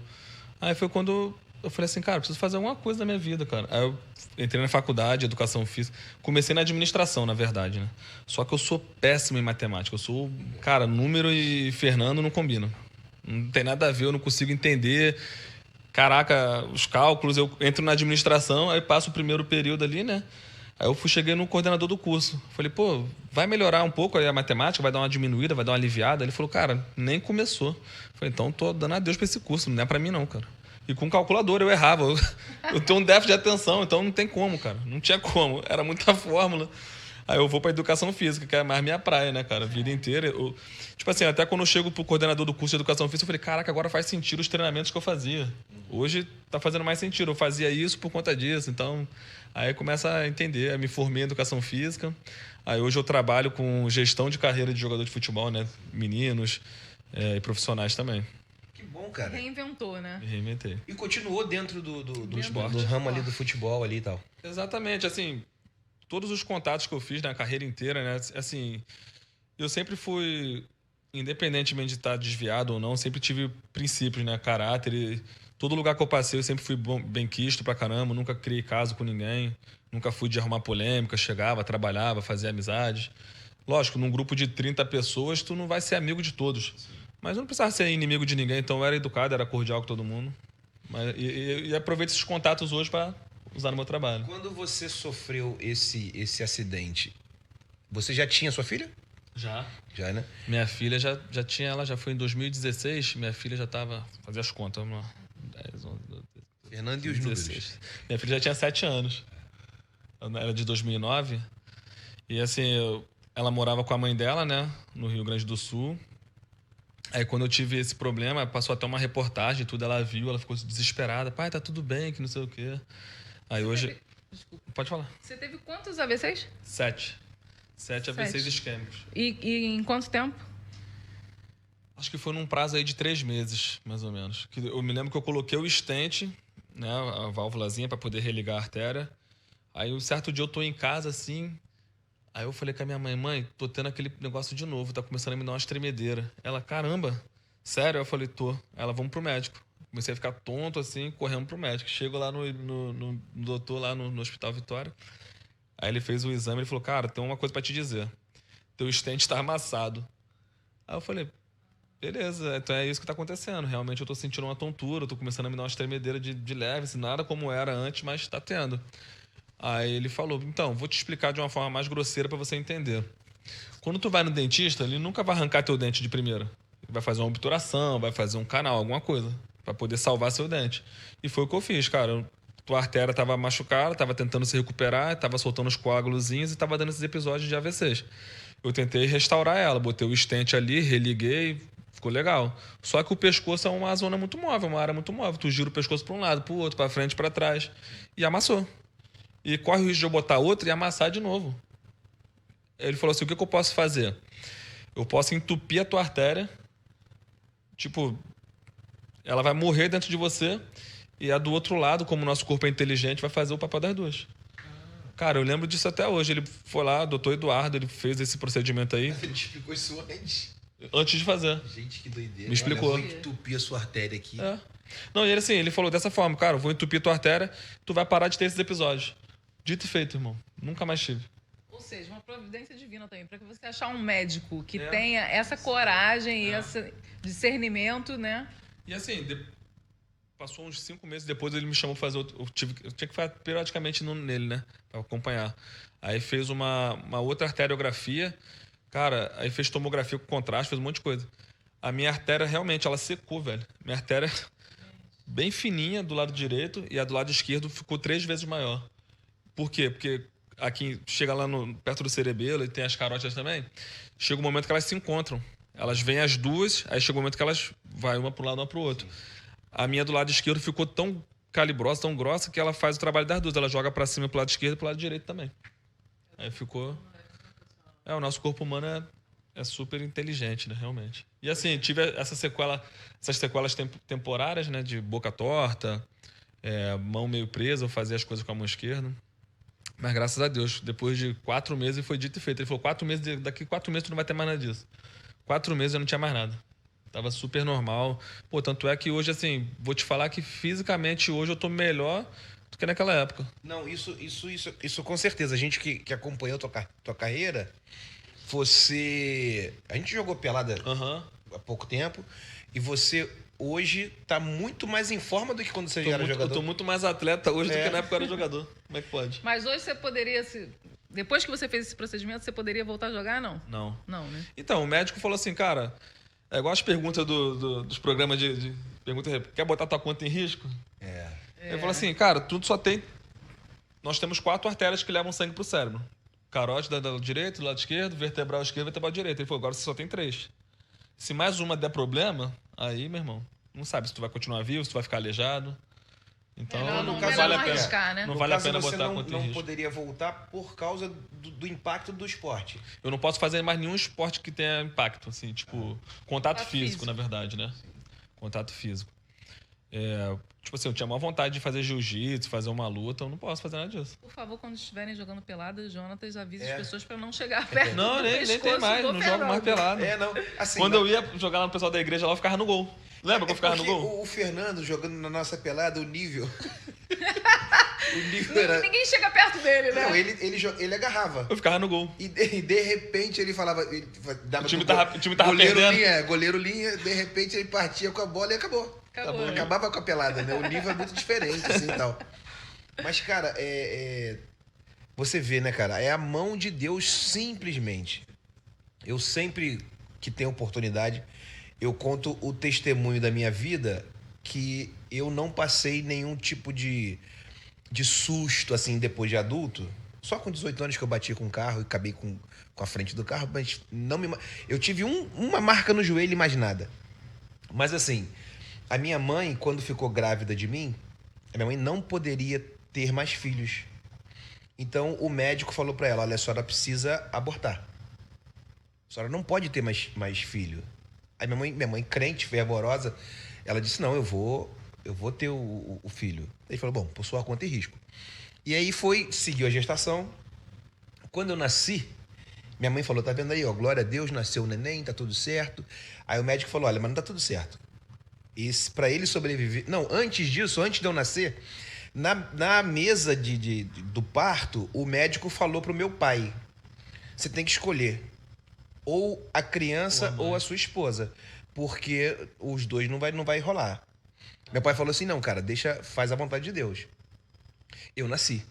Aí foi quando eu falei assim, cara, preciso fazer alguma coisa da minha vida, cara. Aí eu entrei na faculdade, educação física. Comecei na administração, na verdade, né? Só que eu sou péssimo em matemática. Eu sou, cara, número e Fernando não combinam. Não tem nada a ver, eu não consigo entender. Caraca, os cálculos, eu entro na administração, aí passo o primeiro período ali, né? Aí eu cheguei no coordenador do curso. Falei, vai melhorar um pouco aí a matemática, vai dar uma diminuída, vai dar uma aliviada. Ele falou, cara, nem começou. Falei, então tô dando adeus pra esse curso, não é pra mim não, cara. E com calculador eu errava. Eu tenho um déficit de atenção, então não tem como, cara. Não tinha como, era muita fórmula. Aí eu vou pra educação física, que é mais minha praia, né, cara? A vida inteira. Até quando eu chego pro coordenador do curso de educação física, eu falei, caraca, agora faz sentido os treinamentos que eu fazia. Hoje tá fazendo mais sentido. Eu fazia isso por conta disso. Então, aí começa a entender. Eu me formei em educação física. Aí hoje eu trabalho com gestão de carreira de jogador de futebol, né? Meninos e profissionais também. Que bom, cara. Reinventou, né? Reinventei. E continuou dentro do esporte. Do ramo ali do futebol ali e tal. Exatamente, assim, todos os contatos que eu fiz na carreira inteira, né? Assim, eu sempre fui, independentemente de estar desviado ou não, sempre tive princípios, né? Caráter. E todo lugar que eu passei, eu sempre fui bem quisto pra caramba, nunca criei caso com ninguém, nunca fui de arrumar polêmica, chegava, trabalhava, fazia amizade. Lógico, num grupo de 30 pessoas, tu não vai ser amigo de todos. Mas eu não precisava ser inimigo de ninguém, então eu era educado, era cordial com todo mundo. E aproveito esses contatos hoje para usar no meu trabalho. Quando você sofreu esse acidente, você já tinha sua filha? Já. Já, né? Minha filha já tinha, ela já foi em 2016, minha filha já estava, fazia as contas, vamos lá, 10, 11, 12, Fernando e os números. 16. Minha filha já tinha 7 anos. Ela era de 2009. E assim, ela morava com a mãe dela, né? No Rio Grande do Sul. Aí quando eu tive esse problema, passou até uma reportagem e tudo, ela viu, ela ficou desesperada. Pai, tá tudo bem, que não sei o quê. Aí hoje... Desculpa. Pode falar. Você teve quantos AVCs? 7 AVCs isquêmicos. E em quanto tempo? Acho que foi num prazo aí de 3 meses, mais ou menos. Eu me lembro que eu coloquei o stent, né, a válvulazinha para poder religar a artéria. Aí um certo dia eu tô em casa assim, aí eu falei com a minha mãe, tô tendo aquele negócio de novo, tá começando a me dar umas tremedeiras. Ela, caramba, sério? Eu falei, tô. Ela, vamos pro médico. Comecei a ficar tonto assim, correndo pro médico. Chego lá no doutor, lá no Hospital Vitória. Aí ele fez o exame, ele falou, cara, tem uma coisa para te dizer. Teu stent tá amassado. Aí eu falei, beleza, então é isso que tá acontecendo. Realmente eu tô sentindo uma tontura, eu tô começando a me dar umas tremedeiras de leve, assim, nada como era antes, mas tá tendo. Aí ele falou, então, vou te explicar de uma forma mais grosseira para você entender. Quando tu vai no dentista, ele nunca vai arrancar teu dente de primeira. Ele vai fazer uma obturação, vai fazer um canal, alguma coisa, para poder salvar seu dente. E foi o que eu fiz, cara. Tua artéria estava machucada, estava tentando se recuperar, estava soltando os coágulozinhos e estava dando esses episódios de AVCs. Eu tentei restaurar ela, botei o stent ali, religuei, ficou legal. Só que o pescoço é uma zona muito móvel, uma área muito móvel. Tu gira o pescoço para um lado, para o outro, para frente, para trás. E amassou. E corre o risco de eu botar outro e amassar de novo. Ele falou assim, o que eu posso fazer? Eu posso entupir a tua artéria, tipo, ela vai morrer dentro de você e a do outro lado, como o nosso corpo é inteligente, vai fazer o papel das duas. Cara, eu lembro disso até hoje. Ele foi lá, o doutor Eduardo, ele fez esse procedimento aí. Ele te explicou isso antes. Antes de fazer. Gente, que doideira. Me explicou. Olha, eu vou entupir a sua artéria aqui. É. Não, e ele assim, ele falou dessa forma, cara, eu vou entupir tua artéria, tu vai parar de ter esses episódios. Dito e feito, irmão. Nunca mais tive. Ou seja, uma providência divina também, para que você achar um médico que tenha essa coragem e esse discernimento, né? E assim, passou uns 5 meses depois, ele me chamou pra fazer outro. Eu tinha que ficar periodicamente nele, né? Pra acompanhar. Aí fez uma outra arteriografia. Cara, aí fez tomografia com contraste, fez um monte de coisa. A minha artéria realmente, ela secou, velho. Minha artéria bem fininha do lado direito e a do lado esquerdo ficou 3 vezes maior. Por quê? Porque aqui chega lá perto do cerebelo e tem as carótidas também. Chega um momento que elas se encontram. Elas vêm as duas, aí chega um momento que elas vai uma para um lado, uma para o outro. A minha do lado esquerdo ficou tão calibrosa, tão grossa, que ela faz o trabalho das duas. Ela joga para cima pro lado esquerdo e pro lado direito também. Aí ficou... o nosso corpo humano é super inteligente, né? Realmente. E assim, tive essas sequelas temporárias, né? De boca torta, mão meio presa, eu fazia as coisas com a mão esquerda. Mas graças a Deus, depois de 4 meses foi dito e feito. Ele falou, daqui 4 meses tu não vai ter mais nada disso. 4 meses eu não tinha mais nada. Tava super normal. Pô, tanto é que hoje, assim, vou te falar que fisicamente hoje eu tô melhor do que naquela época. Não, isso com certeza. A gente que acompanhou tua carreira, a gente jogou pelada há pouco tempo e você hoje tá muito mais em forma do que quando você era jogador. Eu tô muito mais atleta hoje do que na época eu era jogador. Como é que pode? Mas hoje você poderia, depois que você fez esse procedimento, você poderia voltar a jogar, não? Não. Não, né? Então, o médico falou assim, cara, é igual as perguntas dos programas de pergunta, quer botar tua conta em risco? Ele falou assim, cara, tudo só tem... Nós temos 4 artérias que levam sangue pro cérebro. Carótida do lado direito, do lado esquerdo, vertebral esquerdo, vertebral direito. Ele falou, agora você só tem 3. Se mais uma der problema, aí, meu irmão, não sabe se tu vai continuar vivo, se tu vai ficar aleijado. Então, não vale a pena. arriscar, né? Não vale a pena você botar a conta em risco. não poderia voltar por causa do impacto do esporte. Eu não posso fazer mais nenhum esporte que tenha impacto, assim, tipo, contato físico, na verdade, né? Contato físico. Tipo assim, eu tinha uma vontade de fazer jiu-jitsu, fazer uma luta, eu não posso fazer nada disso. Por favor, quando estiverem jogando pelada, Jonatas, avise as pessoas para não chegar perto Não, do nem tem mais, não jogo mais pelado. Assim, Quando eu ia jogar lá no pessoal da igreja, lá eu ficava no gol. Lembra que eu ficava no gol? O Fernando jogando na nossa pelada, o nível... era... Ninguém chega perto dele, né? Não, ele agarrava. Eu ficava no gol. E de repente ele falava... O time tava perdendo. Goleiro linha, de repente ele partia com a bola e acabou. Acabava com a pelada, né? O nível é muito diferente, assim, e tal. Mas, cara, você vê, né, cara? É a mão de Deus, simplesmente. Eu sempre que tenho oportunidade, eu conto o testemunho da minha vida que eu não passei nenhum tipo de susto, assim, depois de adulto. Só com 18 anos que eu bati com o carro e acabei com a frente do carro, mas não me... Eu tive uma marca no joelho e mais nada. Mas assim, a minha mãe, quando ficou grávida de mim, a minha mãe não poderia ter mais filhos. Então o médico falou pra ela, olha, a senhora precisa abortar. A senhora não pode ter mais filho. Aí minha mãe crente, fervorosa, ela disse, não, eu vou ter o filho. Ele falou, bom, por sua conta e risco. E aí seguiu a gestação. Quando eu nasci, minha mãe falou, tá vendo aí, ó, glória a Deus, nasceu o neném, tá tudo certo. Aí o médico falou, olha, mas não tá tudo certo. Pra ele sobreviver... Não, antes disso, antes de eu nascer, na mesa do parto, o médico falou pro meu pai, você tem que escolher ou a criança ou a sua esposa, porque os dois não vai rolar. Meu pai falou assim, não, cara, faz a vontade de Deus. Eu nasci.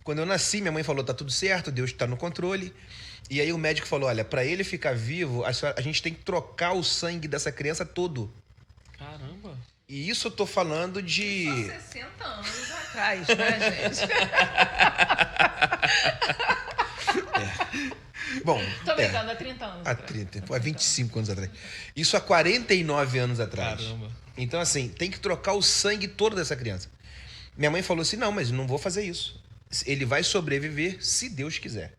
Quando eu nasci, minha mãe falou, tá tudo certo, Deus tá no controle. E aí o médico falou, olha, pra ele ficar vivo, a gente tem que trocar o sangue dessa criança todo. Caramba! E isso eu tô falando de... Só 60 anos atrás, né, gente? Bom, Tô brincando, há 30 anos há atrás. 30, há 25 anos atrás. Isso há 49 anos atrás. Caramba! Então, assim, tem que trocar o sangue todo dessa criança. Minha mãe falou assim, não, mas não vou fazer isso. Ele vai sobreviver se Deus quiser.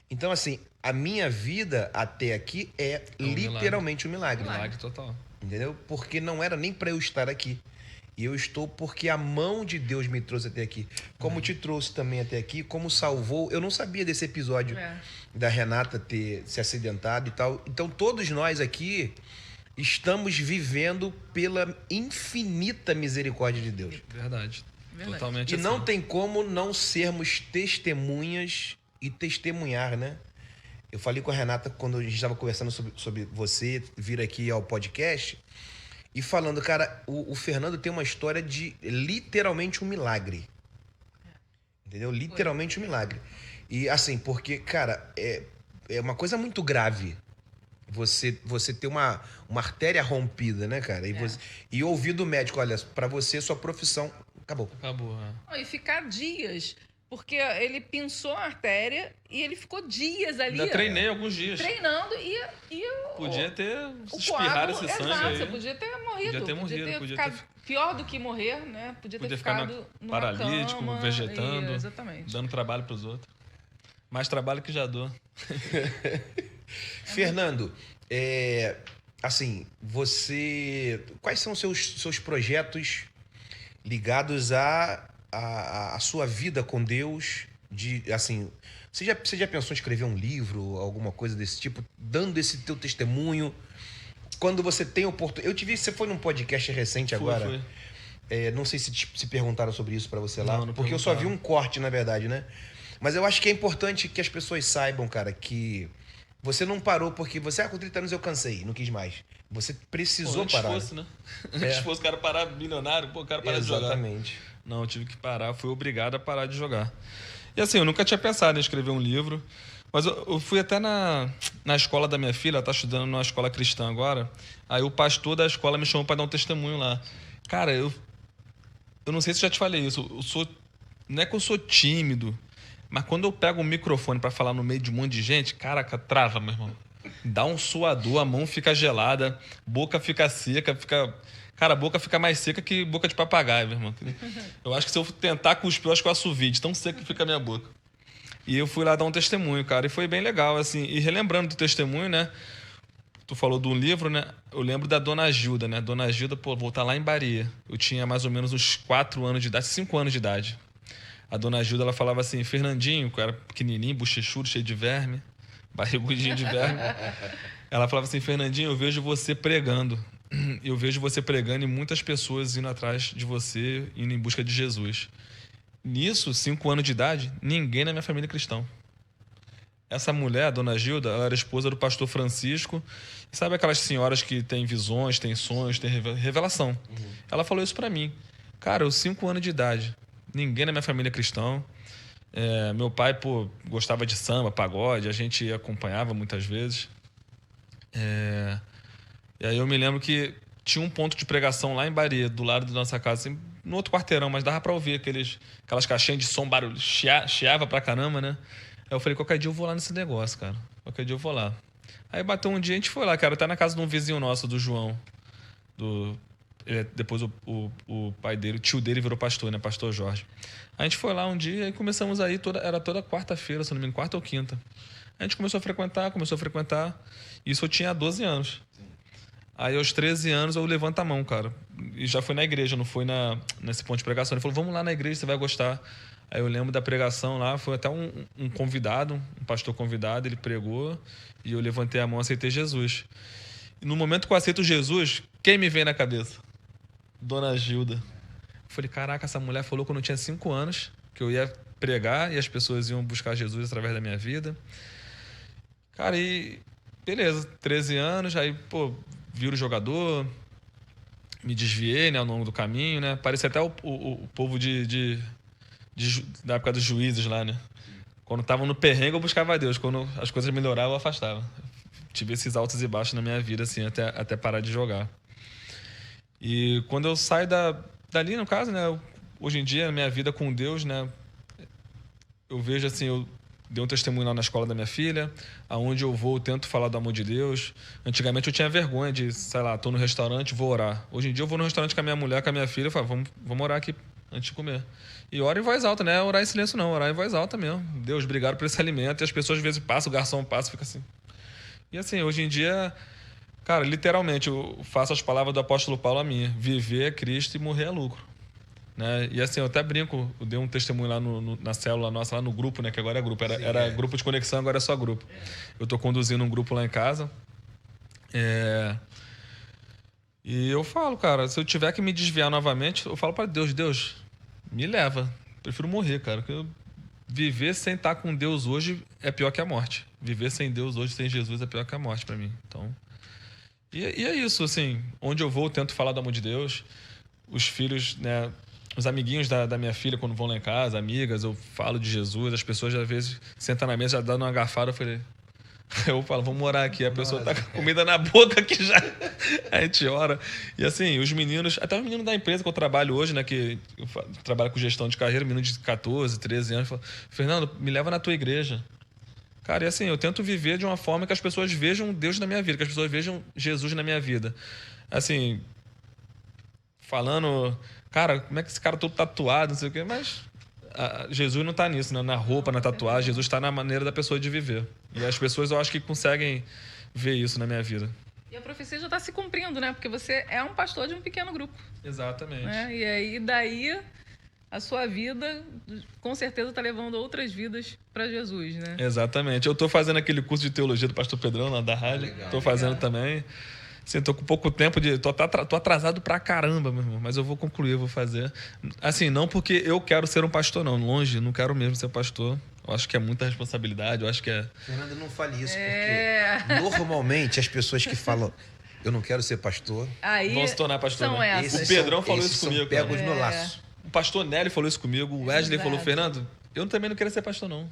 Então, assim, a minha vida até aqui é literalmente um milagre. Milagre total. Entendeu? Porque não era nem para eu estar aqui. E eu estou porque a mão de Deus me trouxe até aqui. Como te trouxe também até aqui, como salvou. Eu não sabia desse episódio da Renata ter se acidentado e tal. Então, todos nós aqui estamos vivendo pela infinita misericórdia de Deus. Verdade. Verdade. Totalmente E assim. não tem como não sermos testemunhas e testemunhar, né? Eu falei com a Renata quando a gente estava conversando sobre você vir aqui ao podcast e falando, cara, o Fernando tem uma história de literalmente um milagre. Entendeu? Literalmente um milagre. E assim, porque, cara, é uma coisa muito grave você ter uma artéria rompida, né, cara? E ouvir do médico, olha, pra você, sua profissão acabou. Acabou, E ficar dias, porque ele pinçou a artéria e ele ficou dias ali. Ainda treinei alguns dias. Treinando e Podia ter o espirrado coágulo, esse sangue exato, aí. você podia ter morrido. Podia ficado ter... pior do que morrer, né? Podia ter ficar ficado numa paralítico, cama, vegetando, exatamente. dando trabalho pros outros. Mais trabalho que já dou. Fernando, assim, quais são os seus projetos ligados à sua vida com Deus? Assim, você já pensou em escrever um livro, alguma coisa desse tipo, dando esse teu testemunho? Quando você tem oportunidade... Você foi num podcast recente agora? Foi. Não sei se perguntaram sobre isso pra você lá, Não porque eu só vi um corte, na verdade, né? Mas eu acho que é importante que as pessoas saibam, cara, que você não parou porque você, com 30 anos eu cansei, não quis mais. Você precisou parar. Fosse, né? Antes fosse o cara parar milionário, o cara parar de jogar. Exatamente. Não, eu tive que parar, fui obrigado a parar de jogar. E assim, eu nunca tinha pensado em escrever um livro, mas eu fui até na escola da minha filha, ela tá estudando numa escola cristã agora, aí o pastor da escola me chamou para dar um testemunho lá. Cara, eu não sei se eu já te falei isso, não é que eu sou tímido, mas quando eu pego o microfone para falar no meio de um monte de gente, caraca, trava, meu irmão. Dá um suador, a mão fica gelada, boca fica seca, Cara, a boca fica mais seca que boca de papagaio, meu irmão. Eu acho que se eu tentar cuspir, eu acho que eu assovio, de tão seco que fica a minha boca. E eu fui lá dar um testemunho, cara, e foi bem legal, assim. E relembrando do testemunho, né? Tu falou de um livro, né? Eu lembro da Dona Gilda, né? Dona Gilda, pô, vou estar lá em Bahia. Eu tinha mais ou menos uns 4 anos de idade, 5 anos de idade. A Dona Gilda, ela falava assim, Fernandinho, que era pequenininho, bochechudo, cheio de verme, barrigudinho de verme. Ela falava assim, Fernandinho, eu vejo você pregando. Eu vejo você pregando e muitas pessoas indo atrás de você, indo em busca de Jesus. Nisso, 5 anos de idade, ninguém na minha família é cristão. Essa mulher, a Dona Gilda, ela era esposa do pastor Francisco. E sabe aquelas senhoras que têm visões, têm sonhos, têm revelação? Uhum. Ela falou isso pra mim. Cara, eu 5 anos de idade, ninguém na minha família é cristão. Meu pai, pô, gostava de samba, pagode, a gente acompanhava muitas vezes. E aí eu me lembro que tinha um ponto de pregação lá em Bahia, do lado da nossa casa, assim, no outro quarteirão, mas dava pra ouvir aquelas caixinhas de som, barulho, chiava pra caramba, né? Aí eu falei, qualquer dia eu vou lá nesse negócio, cara. Qualquer dia eu vou lá. Aí bateu um dia, a gente foi lá, cara, até na casa de um vizinho nosso, do João. Depois o pai dele, o tio dele virou pastor, né? Pastor Jorge. A gente foi lá um dia e começamos aí, era toda quarta-feira, se não me engano, quarta ou quinta. A gente começou a frequentar. Isso eu tinha 12 anos. Aí aos 13 anos eu levanto a mão, cara. E já fui na igreja, não fui nesse ponto de pregação. Ele falou, vamos lá na igreja, você vai gostar. Aí eu lembro da pregação lá, foi até um convidado, um pastor convidado, ele pregou e eu levantei a mão e aceitei Jesus. E no momento que eu aceito Jesus, quem me vem na cabeça? Dona Gilda. Eu falei, caraca, essa mulher falou que eu não tinha 5 anos, que eu ia pregar e as pessoas iam buscar Jesus através da minha vida. Cara, e beleza, 13 anos, aí, pô, viro jogador, me desviei, né, ao longo do caminho, né? Parecia até o povo da época dos juízes lá, né? Quando estavam no perrengue, eu buscava a Deus. Quando as coisas melhoravam, eu afastava. Tive esses altos e baixos na minha vida, assim, até parar de jogar. E quando eu saio dali, no caso, né? Hoje em dia, a minha vida com Deus, né? Eu vejo, assim, eu dei um testemunho lá na escola da minha filha, aonde eu vou, eu tento falar do amor de Deus. Antigamente eu tinha vergonha de, sei lá, tô no restaurante, vou orar. Hoje em dia eu vou no restaurante com a minha mulher, com a minha filha, eu falo, vamos orar aqui antes de comer. E ora em voz alta, né? Orar em silêncio não, orar em voz alta mesmo. Deus, obrigado por esse alimento. E as pessoas às vezes passam, o garçom passa, fica assim. E assim, hoje em dia, cara, literalmente, eu faço as palavras do apóstolo Paulo a minha. Viver é Cristo e morrer é lucro. Né? E assim, eu até brinco, eu dei um testemunho lá na célula nossa, lá no grupo, né? Que agora é grupo. Era grupo de conexão, agora é só grupo. Eu tô conduzindo um grupo lá em casa. E eu falo, cara, se eu tiver que me desviar novamente, eu falo para Deus, me leva. Prefiro morrer, cara. Porque viver sem estar com Deus hoje é pior que a morte. Viver sem Deus hoje, sem Jesus, é pior que a morte para mim. Então, e é isso, assim. Onde eu vou, eu tento falar do amor de Deus. Os filhos, né? Os amiguinhos da minha filha, quando vão lá em casa, amigas, eu falo de Jesus. As pessoas, às vezes, sentam na mesa, já dando uma garfada, eu falo, vamos orar aqui. A pessoa tá com a comida na boca aqui já. A gente ora. E assim, os meninos, até os meninos da empresa que eu trabalho hoje, né? Que eu trabalho com gestão de carreira, menino de 14, 13 anos, falam, Fernando, me leva na tua igreja. Cara, e assim, eu tento viver de uma forma que as pessoas vejam Deus na minha vida, que as pessoas vejam Jesus na minha vida. Assim, falando, cara, como é que esse cara todo tatuado, não sei o quê, mas Jesus não está nisso, né? Na roupa, na tatuagem, Jesus está na maneira da pessoa de viver. E as pessoas, eu acho que conseguem ver isso na minha vida. E a profecia já está se cumprindo, né? Porque você é um pastor de um pequeno grupo. Exatamente. Né? E aí, daí, a sua vida, com certeza, está levando outras vidas para Jesus, né? Exatamente. Eu estou fazendo aquele curso de teologia do pastor Pedrão, lá da rádio. Estou fazendo também. Assim, tô com pouco tempo tô atrasado pra caramba, meu irmão, mas eu vou concluir, eu vou fazer. Assim, não porque eu quero ser um pastor, não. Longe, não quero mesmo ser pastor. Eu acho que é muita responsabilidade, eu acho que é... Fernando, não fale isso, porque normalmente as pessoas que falam eu não quero ser pastor... Aí vão se tornar pastor, são né? essas. O Pedrão falou isso comigo. Pegos no laço. O pastor Nélio falou isso comigo, o Wesley falou, Fernando, eu também não quero ser pastor, não.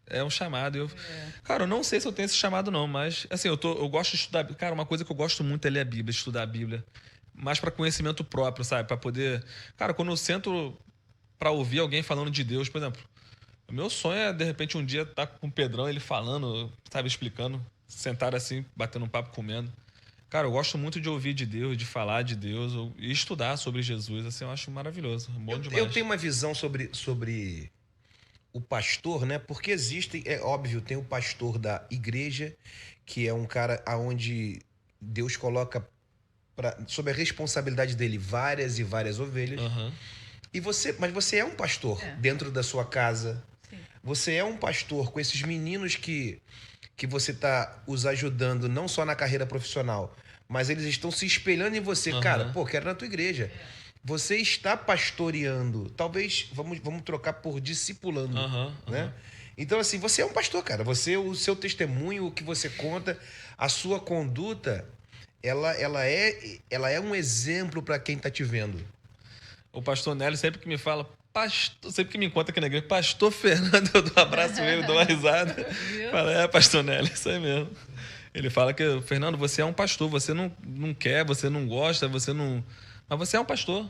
É um chamado. Cara, eu não sei se eu tenho esse chamado, não, mas assim, eu gosto de estudar. Cara, uma coisa que eu gosto muito é ler a Bíblia, estudar a Bíblia. Mais para conhecimento próprio, sabe? Para poder. Cara, quando eu sento para ouvir alguém falando de Deus, por exemplo, o meu sonho é, de repente, um dia estar com o Pedrão, ele falando, sabe, explicando, sentar assim, batendo um papo, comendo. Cara, eu gosto muito de ouvir de Deus, de falar de Deus e estudar sobre Jesus. Assim, eu acho maravilhoso. Bom demais. Eu tenho uma visão sobre o pastor, né? Porque existem, é óbvio, tem o pastor da igreja, que é um cara aonde Deus coloca sob a responsabilidade dele várias e várias ovelhas. Uhum. Mas você é um pastor dentro da sua casa. Sim. Você é um pastor com esses meninos que você está os ajudando não só na carreira profissional, mas eles estão se espelhando em você. Uhum. Cara, quero na tua igreja. Você está pastoreando. Talvez, vamos trocar por discipulando, né? Então, assim, você é um pastor, cara. O seu testemunho, o que você conta, a sua conduta, ela é um exemplo para quem está te vendo. O pastor Nélio sempre que me fala, sempre que me encontra aqui na igreja, pastor Fernando, eu dou um abraço nele, dou uma risada. Fala, pastor Nélio, isso aí mesmo. Ele fala que, Fernando, você é um pastor, você não quer, você não gosta, você não... Mas você é um pastor.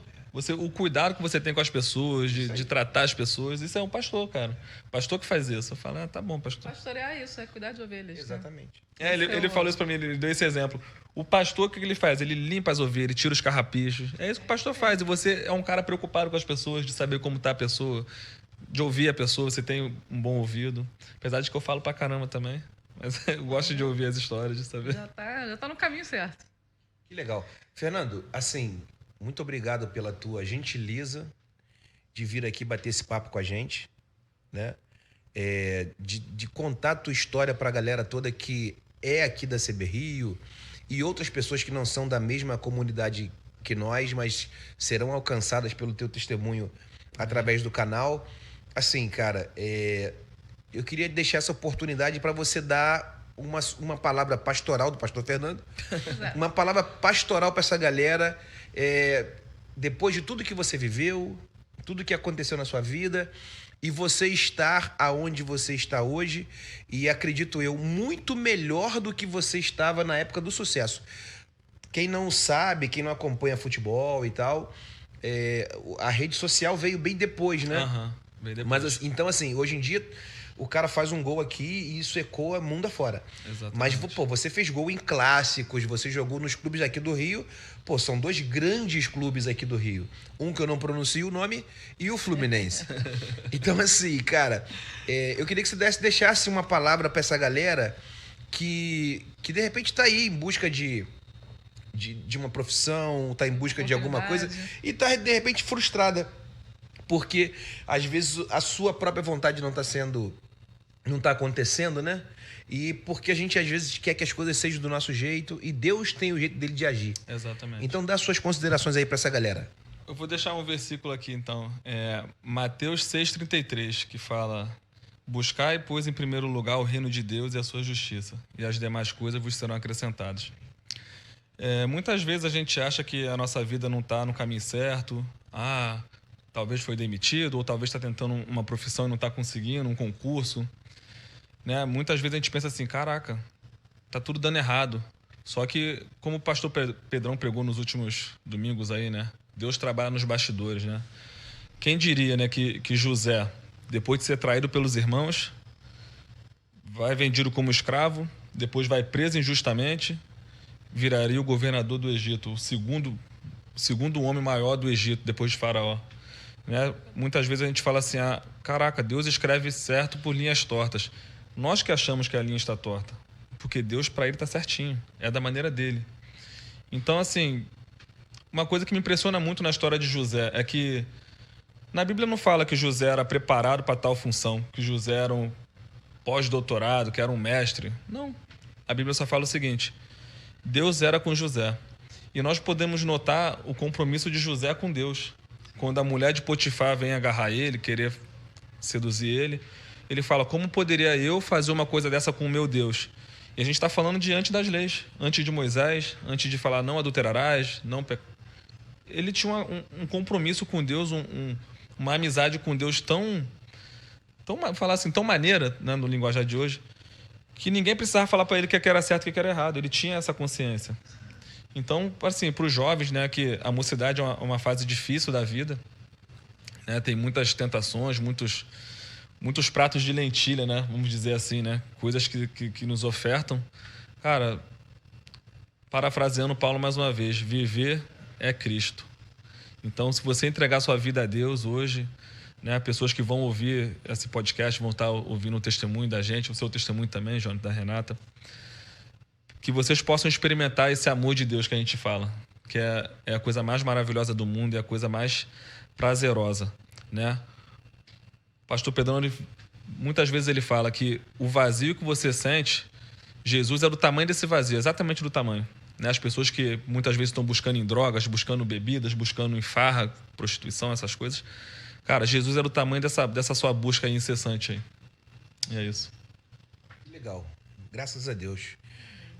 O cuidado que você tem com as pessoas, de tratar as pessoas, isso é um pastor, cara. Pastor que faz isso. Eu falo, tá bom, pastor. Pastorear é isso, é cuidar de ovelhas. Exatamente. Né? Ele falou isso pra mim, ele deu esse exemplo. O pastor, o que ele faz? Ele limpa as ovelhas, ele tira os carrapichos. É isso que o pastor faz. E você é um cara preocupado com as pessoas, de saber como tá a pessoa, de ouvir a pessoa, você tem um bom ouvido. Apesar de que eu falo pra caramba também. Mas eu gosto de ouvir as histórias, de saber. Já tá no caminho certo. Que legal. Fernando, assim, muito obrigado pela tua gentileza de vir aqui bater esse papo com a gente, né? De contar a tua história pra galera toda que é aqui da CB Rio e outras pessoas que não são da mesma comunidade que nós, mas serão alcançadas pelo teu testemunho através do canal. Assim, cara, eu queria deixar essa oportunidade para você dar uma palavra pastoral do pastor Fernando, uma palavra pastoral para essa galera, depois de tudo que você viveu, tudo que aconteceu na sua vida, e você estar aonde você está hoje, e acredito eu, muito melhor do que você estava na época do sucesso. Quem não sabe, quem não acompanha futebol e tal, a rede social veio bem depois, né? Bem depois. Mas, então, assim, hoje em dia, o cara faz um gol aqui e isso ecoa mundo afora. Exatamente. Mas, pô, você fez gol em clássicos, você jogou nos clubes aqui do Rio. Pô, são dois grandes clubes aqui do Rio. Um que eu não pronuncio o nome e o Fluminense. Então, assim, cara, eu queria que você deixasse uma palavra pra essa galera que de repente tá aí em busca de uma profissão, tá em busca de alguma coisa e tá, de repente, frustrada. Porque, às vezes, a sua própria vontade não tá acontecendo, né? E porque a gente, às vezes, quer que as coisas sejam do nosso jeito e Deus tem o jeito dele de agir. Exatamente. Então, dá suas considerações aí pra essa galera. Eu vou deixar um versículo aqui, então. Mateus 6,33, que fala: buscai, pois, em primeiro lugar o reino de Deus e a sua justiça, e as demais coisas vos serão acrescentadas. Muitas vezes a gente acha que a nossa vida não está no caminho certo. Talvez foi demitido, ou talvez está tentando uma profissão e não está conseguindo, um concurso. Né? Muitas vezes a gente pensa assim, caraca, tá tudo dando errado. Só que, como o pastor Pedrão pregou nos últimos domingos aí, né? Deus trabalha nos bastidores, né? Quem diria, né, que José, depois de ser traído pelos irmãos, vai vendido como escravo, depois vai preso injustamente, viraria o governador do Egito, o segundo homem maior do Egito, depois de Faraó. Né? Muitas vezes a gente fala assim, caraca, Deus escreve certo por linhas tortas. Nós que achamos que a linha está torta, porque Deus, para ele, está certinho, é da maneira dele. Então, assim, uma coisa que me impressiona muito na história de José é que na Bíblia não fala que José era preparado para tal função, que José era um pós-doutorado, que era um mestre. Não. A Bíblia só fala o seguinte: Deus era com José. E nós podemos notar o compromisso de José com Deus. Quando a mulher de Potifar vem agarrar ele, querer seduzir ele, ele fala, como poderia eu fazer uma coisa dessa com o meu Deus? E a gente está falando diante das leis, antes de Moisés, antes de falar não adulterarás, não ele tinha um compromisso com Deus, uma amizade com Deus tão falar assim, tão maneira, né, no linguajar de hoje, que ninguém precisava falar para ele o que era certo e o que era errado. Ele tinha essa consciência. Então, assim, para os jovens, né, que a mocidade é uma fase difícil da vida, né, tem muitas tentações, muitos pratos de lentilha, né, vamos dizer assim, né, coisas que nos ofertam. Cara, parafraseando Paulo mais uma vez, viver é Cristo. Então, se você entregar sua vida a Deus hoje, né, pessoas que vão ouvir esse podcast vão estar ouvindo o testemunho da gente, o seu testemunho também, João, da Renata, que vocês possam experimentar esse amor de Deus que a gente fala, que é a coisa mais maravilhosa do mundo, é a coisa mais prazerosa, né? Pastor Pedrão, muitas vezes ele fala que o vazio que você sente, Jesus é do tamanho desse vazio, exatamente do tamanho. Né? As pessoas que muitas vezes estão buscando em drogas, buscando bebidas, buscando em farra, prostituição, essas coisas. Cara, Jesus é do tamanho dessa sua busca aí incessante aí. E é isso. Legal. Graças a Deus.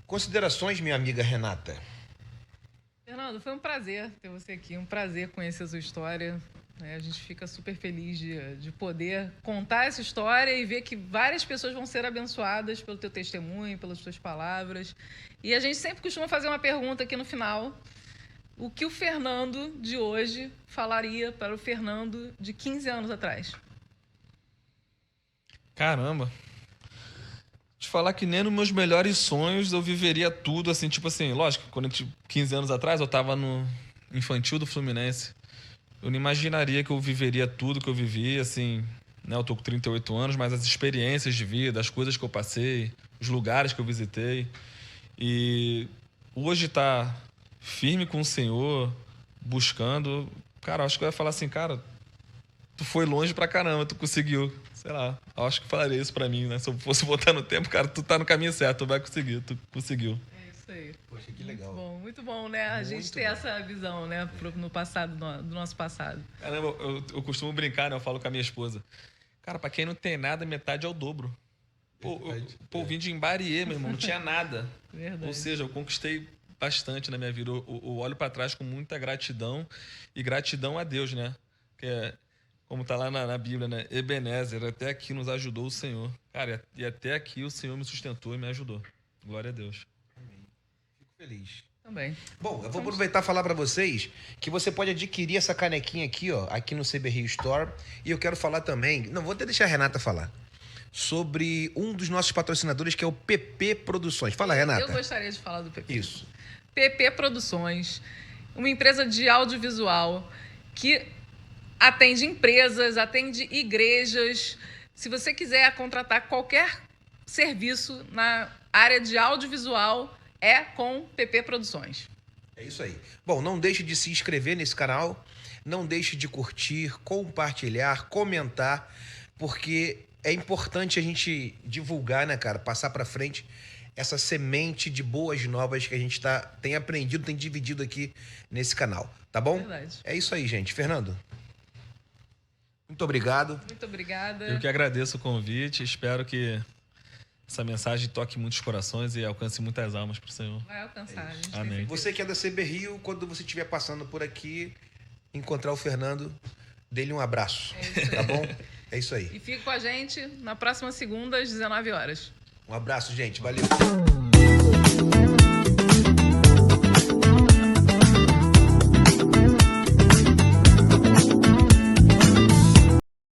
Considerações, minha amiga Renata? Fernando, foi um prazer ter você aqui, um prazer conhecer a sua história. A gente fica super feliz de poder contar essa história e ver que várias pessoas vão ser abençoadas pelo teu testemunho, pelas tuas palavras. E a gente sempre costuma fazer uma pergunta aqui no final. O que o Fernando de hoje falaria para o Fernando de 15 anos atrás? Caramba. Te falar que nem nos meus melhores sonhos eu viveria tudo, assim, tipo assim, lógico, quando eu tinha 15 anos atrás eu tava no infantil do Fluminense. Eu não imaginaria que eu viveria tudo que eu vivi, assim, né? Eu tô com 38 anos, mas as experiências de vida, as coisas que eu passei, os lugares que eu visitei. E hoje tá firme com o Senhor, buscando. Cara, eu acho que eu ia falar assim, cara, tu foi longe pra caramba, tu conseguiu. Sei lá, eu acho que falaria isso pra mim, né? Se eu fosse voltar no tempo, cara, tu tá no caminho certo, tu vai conseguir, tu conseguiu. É isso aí. Poxa, que legal. Muito bom, né? A gente ter essa visão, né? No passado, do nosso passado. Caramba, eu costumo brincar, né? Eu falo com a minha esposa. Cara, pra quem não tem nada, metade é o dobro. Pô, vim de Imbariê, meu irmão, não tinha nada. Verdade. Ou seja, eu conquistei bastante na minha vida. Eu olho pra trás com muita gratidão e gratidão a Deus, né? Que é, como tá lá na Bíblia, né? Ebenezer, até aqui nos ajudou o Senhor. Cara, e até aqui o Senhor me sustentou e me ajudou. Glória a Deus. Amém. Fico feliz. Também. Bom, eu vou aproveitar e falar para vocês que você pode adquirir essa canequinha aqui, ó, aqui no CB Rio Store. E eu quero falar também, não, vou até deixar a Renata falar, sobre um dos nossos patrocinadores, que é o PP Produções. Fala, Renata. Eu gostaria de falar do PP. Isso. PP Produções, uma empresa de audiovisual que atende empresas, atende igrejas. Se você quiser contratar qualquer serviço na área de audiovisual, é com PP Produções. É isso aí. Bom, não deixe de se inscrever nesse canal, não deixe de curtir, compartilhar, comentar, porque é importante a gente divulgar, né, cara, passar pra frente essa semente de boas novas que a gente tem aprendido, tem dividido aqui nesse canal, tá bom? Verdade. É isso aí, gente. Fernando, muito obrigado. Muito obrigada. Eu que agradeço o convite, espero que essa mensagem toque muitos corações e alcance muitas almas pro Senhor. Vai alcançar. A gente tem Amém. certeza. Você que é da CB Rio, quando você estiver passando por aqui, encontrar o Fernando, dê-lhe um abraço, tá bom? É isso aí. E fique com a gente na próxima segunda, às 19 horas. Um abraço, gente. Valeu.